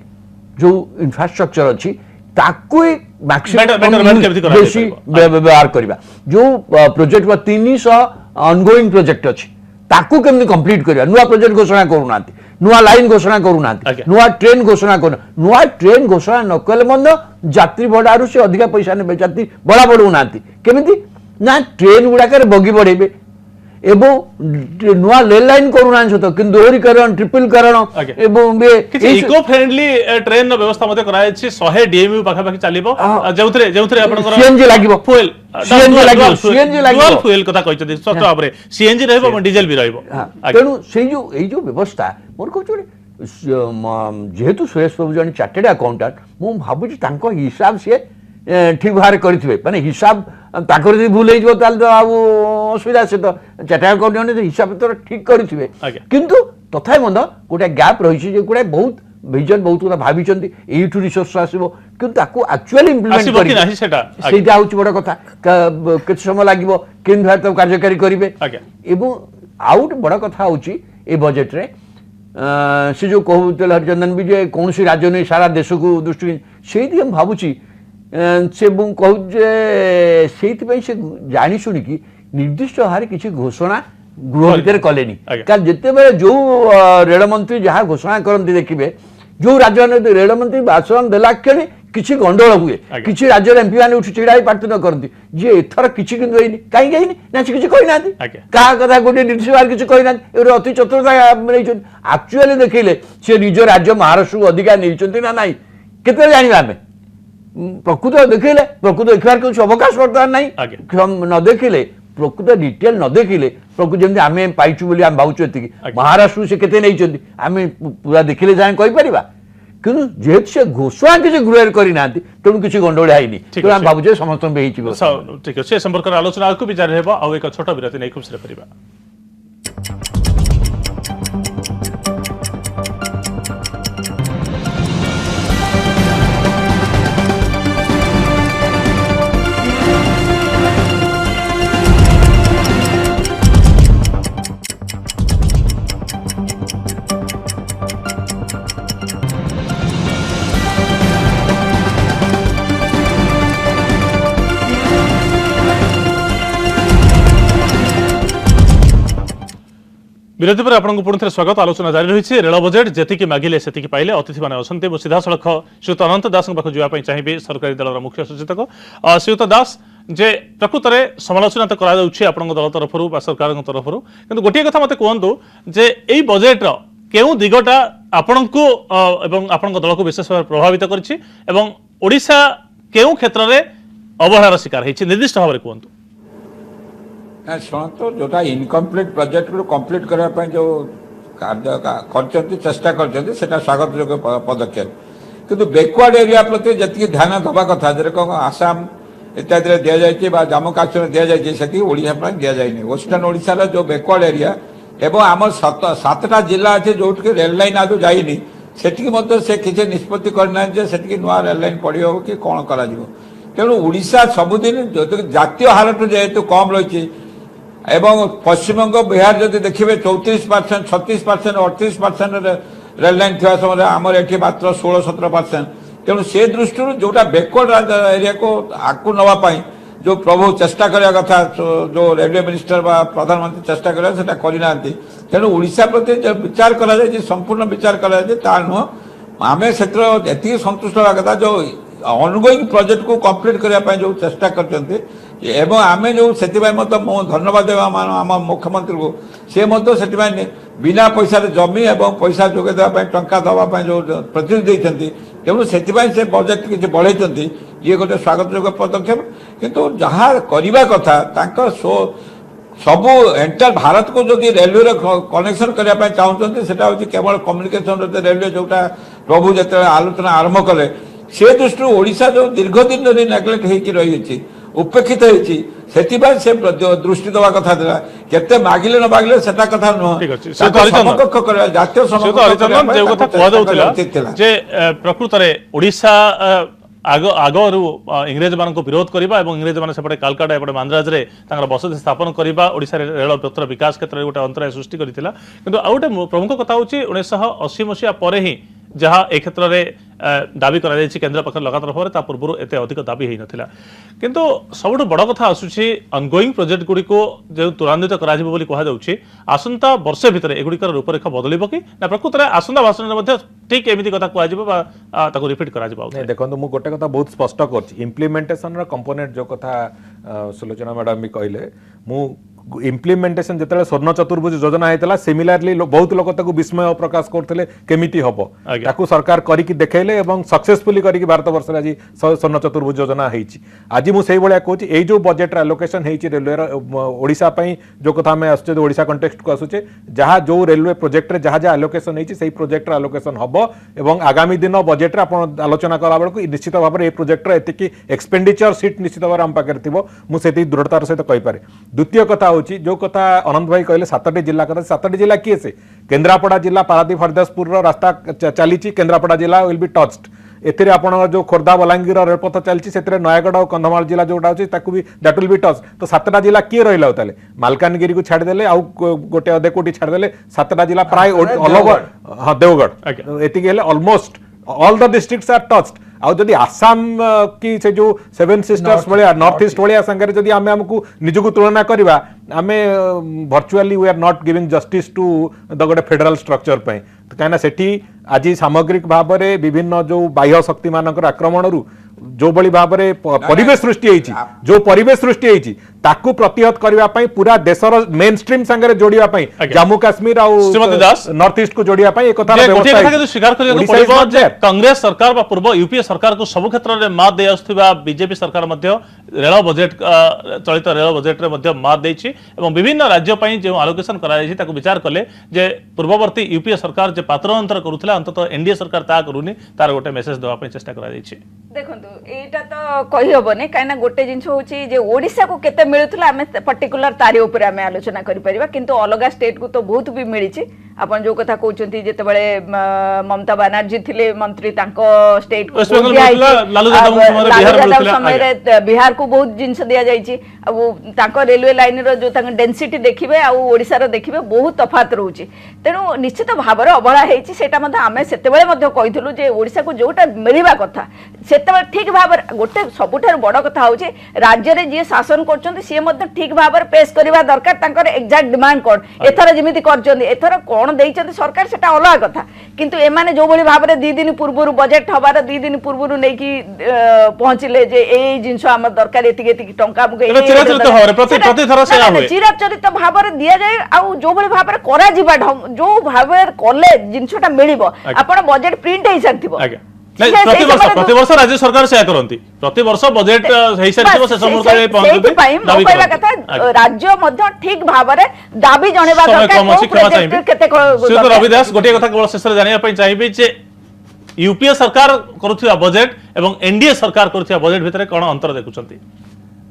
जो इंफ्रास्ट्रक्चर अछि ताको मैक्सिमम व्यवहार करबा जो प्रोजेक्ट 300 ऑनगोइंग प्रोजेक्ट अछि ताको केमनी कंप्लीट करबा नुवा प्रोजेक्ट घोषणा करू नांती नुवा लाइन घोषणा करू नांती नुवा ट्रेन घोषणा करू नुवा ट्रेन घोषणा न कले मन यात्री भड़ारू से अधिक पैसा ने यात्री बड़ा बड़ू नांती केमिति ना ट्रेन गुडा करे बगी बढ़ेबे एवं नुआ रेल लाइन करूना तो कि दोहरीकरण ट्रिपलकरण एवं इको फ्रेंडली ट्रेन व्यवस्था मते कराय छी 100 डीएमयू पाखा पाखी चलिबो जेउथरे आपनकर सीएनजी लागिबो फ्यूल सीएनजी लागिबो फ्यूल कथा कहछथि सत भाबरे सीएनजी रहबो और डीजल भी रहबो तेनु सेई जो व्यवस्था मोर कहछोरे जेहेतु सुरेश प्रभु जन चार्टेड अकाउंटेंट मु भाबु छी तांको हिसाब से ठीक भाव करेंगे माने हिसाब ताकर यदि भूल हो असुविधा से तो चार्टर्ड अकाउंटेंट हिसाब तो ठीक करेंगे किंतु तथा मध्य गोटे गैप रही गोटे बहुत विजन बहुत गुड़ा भाई यू रिसोर्स आसो कि एक्चुअली इम्प्लीमेंट सेटा हूँ बड़ कथा के समय लगे कि भाव कार्यकारी करेंगे आउ गोटे बड़ कथा हूँ ये बजेट रे से जो कहते हरिचंदन भी जे कौन राज्य नहीं सारा देश को दृष्टि से भावुची से कहूँ से जानी शुणिकी निर्दिष्ट भाव किसी घोषणा गृह भितर कलेनी कारण जिते जो रेलमंत्री जहाँ घोषणा करते देखिए जो राज्य रेलमंत्री भाषण देला क्षण किसी गंडोल हुए किसी राज्य एमपी मैंने उठी छिड़ा प्रार्थी न करती जी एथर किसी कहीं ना से किसी कहना क्या कथा गोटे निर्देश बाहर किसी कहना अति चतुरता नहीं एक्चुअली देखिले सी निज राज्य महाराष्ट्र को अधिकार नहीं ना ना केते जानिबा आमे प्रकृत देखिले प्रकृत देखार कुछ अवकाश बर्तमान नहीं न देखिले प्रकृत डिटेल न देखिले प्रकृत जमी आम पाइचु बोली आम भावुँ एति महाराष्ट्र से केते नहीं आम पूरा देखिले जाए कहीपर कि जेहेतु से घोषणा किसी गृह करना तेणु किसी गंडोल है तेणु भावुचे समस्त ठीक अच्छे संपर्क आलोचना भी जारी रहा एक छोट विरति नहीं खुशी रहा। विरोधी पर आपको पुणी थे स्वागत आलोचना जारी रही रेल बजेट जी मागिले से पाइले अतिथि मैंने अच्छा सीधा सड़क श्रीयुत अनंत दास पाखु जावाई चाहिए सरकारी दल मुख्य सचेतक श्रीयुत दास जे प्रकृत में समालोचना तो करा दल तरफ सरकार तरफ किंतु गोटे कथा मत कहतु जे यही बजेट्र केउ दिगटा आपण को आपण दल को विशेष भाव प्रभावित करिछा केउ क्षेत्र में अवहेलार शिकार होती निर्दिष्ट भाव में कहतु ना शुणु जोटा इनकम्प्लीट प्रोजेक्ट को कंप्लीट करने जो कार्य चेष्टा कर स्वागत योग्य पदक्षेप किंतु बैकवर्ड एरिया प्रति जी ध्यान दवा कथा जेरकम आसाम इत्यादि दि जाए जम्मू काश्मीर दि जाए ओडिशा दि जाए वेस्टर्न ओडिशा जो बैकवर्ड एरिया एवं आम 7टा जिला अच्छे जो रेल लाइन आज जाइनी से किसी निष्पत्ति करना नुआ रेल लाइन पड़ो कि कौन कर तेणु ओडिशा सबुदिन जातीय हार जेहेतु कम रही एवं पश्चिमबंग बिहार जब देखिए 34%, 36%, 38% रेल लाइन थी समय आमर ये मात्र 16-17%। तेणु से दृष्टि जोटा बैकवर्ड एरिया को आगू नापी जो प्रभु चेष्टा करने कथा जो रेलवे मिनिस्टर बा प्रधानमंत्री चेष्टा करना तेणु ओडिशा प्रति विचार करा संपूर्ण विचार करा नुह आम से संतुष्ट होगा कथा जो ऑनगोइंग प्रोजेक्ट को कंप्लीट करने जो चेष्टा करते एवं आम जो से धन्यवाद देवा आम मुख्यमंत्री को से बिना पैसा जमी एवं पैसा जोगेदेवा टंका दवाई जो प्रतिनिधि देते तेणु से बजेट किसी बढ़े ये गोटे स्वागत योग्य पदक्षेप किंतु जहाँ करने कथा सबू एंटायर भारत को जदि रेलवे कनेक्शन करने चाहते हैं केवल कम्युनिकेशन रेलवे जोटा प्रभु जो आलोचना आरंभ कले से दृष्टि ओडिशा जो दीर्घ दिन धरी नेग्लेक्ट होती रही उपेक्षित होती से दृष्टि दवा कथा केते मागिले न मागिले सेटा कथा नुह समकक्ष कर जातीय समकक्ष जे प्रकृत में ओडिशा आगरू इंग्रेज मान विरोध करवा और इंग्रेज मैंने सेपटे कालकाटा एपटे मांद्राज रे बसति स्थापन करवा ओडिशा रेल पथर विकास क्षेत्र में गोटे अंतराय सृष्टि करथिला किंतु आ गोटे प्रमुख कथा होची 1980 मसीहा पर ही जहाँ ए क्षेत्र में दाबी करा केन्द्र पक्ष लगातार भाव में पूर्व एत अधिक दाबी हो नाला किंतु सबुठ बड़ कथा आसूची अनगोइंग प्रोजेक्ट गुड़िक जो त्वरान्वित कहुच्छी आसंता वर्षे भितर एगुड़िकर रूपरेखा बदल कि ना प्रकृत में आसंता भाषण ठीक एमती कथा कहु रिपीट कर देखो मुझे गोटे कथा बहुत स्पष्ट कर इम्प्लीमेंटेशन कंपोनेंट जो कथा सुलोचना मैडम भी कहले मु इम्प्लीमेंटेशन जिते स्वर्ण चतुर्भुज योजना होता सिमिलारली बहुत लोग विस्मय प्रकाश करते केमिति हम ताकू सरकार करके देखले सक्सेसफुली करके भारत वर्ष आज स्वर्ण चतुर्भुज योजना होती आज मुझे भाया कहूँ ये जो बजेट एलोकेशन होती रेलवे ओडिशा जो कथा आम आसुचे ओडिशा कंटेक्स्ट को आसुचे जहाँ जो रेलवे प्रोजेक्ट रे जहाँ जहाँ एलोकेशन होती से प्रोजेक्ट एलोकेशन हम और आगामी दिन बजेट आप आलोचना कला बेलू निश्चित भाव में प्रोजेक्टर एति एक्सपेंडिचर सीट निश्चित भाव आम पाखे थी मुझे दृढ़तार सहित कहीपे द्वितीय कथा जो कथा अनंत भाई कहले 7टी जिला कथा 7टी जिला किए से केन्द्रापड़ा जिला पारादीप हरदासपुर रास्ता चली केन्द्रापड़ा जिला विल बी टच्ड एथिरे आपण जो खोर्धा बलांगीर रेलपथ चलती से नयगढ़ और कंधमाल जिला जोटा अच्छी दैट विल बी टच तो 7टा जिला किए रहा ताले मालकानगिरी को छाड़देले आउ गोटे अधे कोटी छाड़देले 7टा जिला प्राय ऑल ओवर हाँ देवगढ़ एति almost all the districts are touched आदि आसाम की से जो 7 सिस्टर्स भाया नॉर्थ ईस्ट भाया संगे जदि आम आमको निजक तुलना करवा आम virtually we are not giving justice to the गोटे फेडरल स्ट्रक्चर कहीं सेठी आज सामग्रिक भाव में विभिन्न जो बाह्य शक्ति मानकर आक्रमण जो बड़ी भाव में परिवेश सृष्टि होती जो परिवेश सृष्टि होती ताकू प्रतिहत करने पूरा देशर मेन स्ट्रीम संगे जोड़ाई जम्मू काश्मीर नॉर्थ ईस्ट को जोड़ाई स्वीकार कांग्रेस सरकार पूर्व यूपीए सरकार को सब क्षेत्र में मात दे आसुवा बीजेपी सरकार रेल बजेट चलित रेल बजेट रे मात देछि एवं विभिन्न राज्य जो आलोकेशन कर विचार कले जे पूर्ववर्ती यूपीए सरकार जो पात्र अंतर करुला अंतत एनडीए सरकार ता करूनी तार गोटे मेसेज देवाई चेष्टा कर देखो एटा तो कही हेनी कहीं गोटे जिनस हूँ ओडिशा को केते मिलुला आम पर्टिकुलर तारी उपर आम आलोचना करिपरिबा किंतु अलग स्टेट को तो बहुत भी मिली आपण जो कथा कहउचंती जेतेबेले ममता बनर्जी थिले मंत्री तांको स्टेट को वेस्ट बेंगल मिलुला, लालू यादव समय रे बिहार को बहुत जिंस दिया जायछि अब तांको रेलवे लाइन रो जो तांको डेंसिटी देखिबे आ ओडिसा रो देखिबे बहुत तफात रहउछि तेनु निश्चित भाबरे अबळा हेछि सेटा मध्ये आमे सेतेबेले मध्ये कहिथलु जे ओडिसा को जोटा मिलिबा कथा सेतेबेले ठीक भाबरे गोटे सबुठार बड़ कथा होछि राज्य रे जे शासन करछन्ती से मध्ये ठीक भाबरे पेश करबा दरकार तांकर एग्जैक्ट डिमांड कोड एथर जेमिति करछन्ती एथर कोन देइछन्ती सरकार सेटा अलग कथा किंतु एमाने जो बळी भाबरे 2 दिन पूर्वरु बजेट हबार 2 दिन पूर्वरु नै कि पहुंचिले जे ए जिंसो हम दरकार एतिके एतिके टंका मुके चिराचरित भाबरे प्रति थर से होय चिराचरित भाबरे दिया जाय आ जो बळी भाबरे करा जिबा जो भाबरे कले जिंसोटा मिलिबो आपण बजेट प्रिंट हेइ सारथिबो प्रति वर्ष राज्य सरकार से करती प्रति वर्ष बजेट हेइ सारथिबो से समूर्त पहुंचते दाबी कथा राज्य मध्ये ठीक भाबरे दाबी जणेबा दरकार केते श्रीयुत रविदास गोटे कथा केवल शेष जानिया पई चाहिबे जे यूपीए सरकार करूथिबा बजेट एवं एनडीए सरकार करूथिबा बजेट भितरे कोन अंतर देखुचंती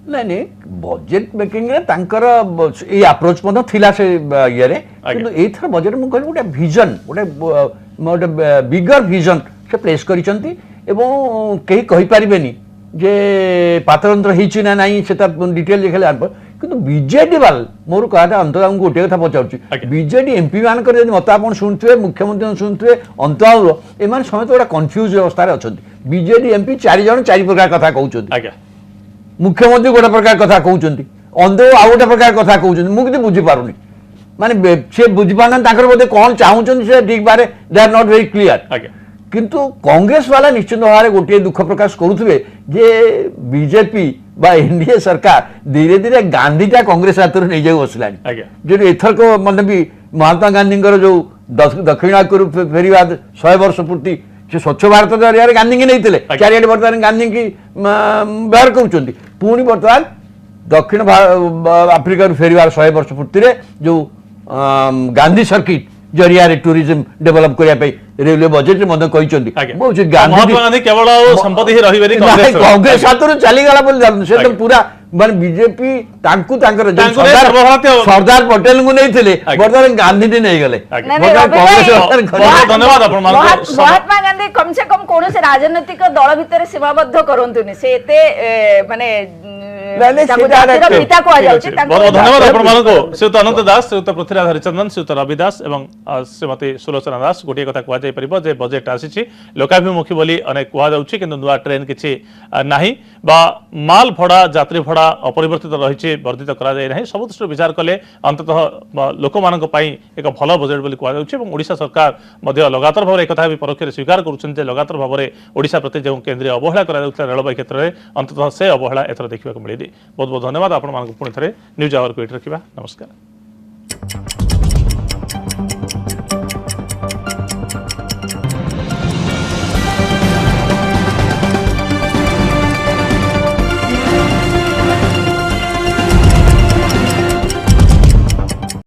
नहीं बजेट मेकिंग रे तांकर ए अप्रोच मध्ये थिला से ये रे किंतु एथर बजेट मु कहली गोटे विजन गोटे बिगर विजन से प्लेस करिसंती एवं केही कहि परिबेनी जे पात्रतंत्र हिची ना नाही सेता डिटेल देखले किंतु बीजेडी वाल मोर कहता अंतरा हमको गोटे कथा पचाउची बीजेडी एमपी मान कर यदि मत आपण सुनथुए मुख्यमंत्री सुनथुए अंतराल एमान समेत गोटा कंफ्यूज अवस्था रे अछंती बीजेडी एमपी 4 जण 4 प्रकार कथा कहउचंती आज्ञा मुख्यमंत्री गोटे प्रकार कथा कहउचंती अंदर आ गोटे प्रकार कथा कहउचंती मु किति बुझी पारुनी माने से बुझी पारन ताकर बोधे कोन चाहुचंती से ठीक बारे they are not very clear आज्ञा किंतु कांग्रेस वाला निश्चित भाव गोटे दुख प्रकाश करुवे जे बीजेपी बा एनडीए सरकार धीरे धीरे गांधीटा कांग्रेस हाथ में नहीं जाए बसला जो एथर को मतलब भी महात्मा गांधी जो दक्षिणाकू फेरवा 100 वर्ष पूर्ति से स्वच्छ भारत जरिया गांधी की नहीं चारिटे बर्तमान गांधी की व्यवहार कर पुणी बर्तमान दक्षिण आफ्रिका फेरवार 100 वर्ष पूर्ति जो गांधी सर्किट जरिया टूरिज्म डेवलप करने रेलवे बजेट में गांधी केवल संपत्ति ही रही कांग्रेस हाथ चली गला से तो पूरा मान बीजेपी सरदार पटेल को नहीं थे बर्तमान गांधी जी नहीं गले धन्यवाद महात्मा गांधी कम से कम कौन से राजनीतिक दल भितर सीमाबद्ध करंतुनी से एते माने पिता को धन्यवाद श्रीयुत अनंत दास श्रीयुत पृथ्वीराज हरिचंदन श्रीयुत रविदास एवं श्रीमती सुलोचना दास गोटे कथा कह पार जे बजेट आसी लोकाभिमुखी बोली अनेक कहुच्छी कि नुआ ट्रेन किसी नाही बा माल भड़ा यात्री भड़ा अपरिवर्तित रही वर्धित करा सब दृष्टि विचार कले अंततः लोक मान एक भल बजेट बोली कहुच्छी ओडिशा सरकार लगातार भाव एक भी परोक्ष स्वीकार करुँचे लगातार भाव में ओडिशा प्रति जो केन्द्रीय अवहेला कर रेलवे क्षेत्र में अंततः से अवहेला एथर देखा मिली बहुत बहुत धन्यवाद आपण पुणी थे न्यूज आवर को रखा नमस्कार।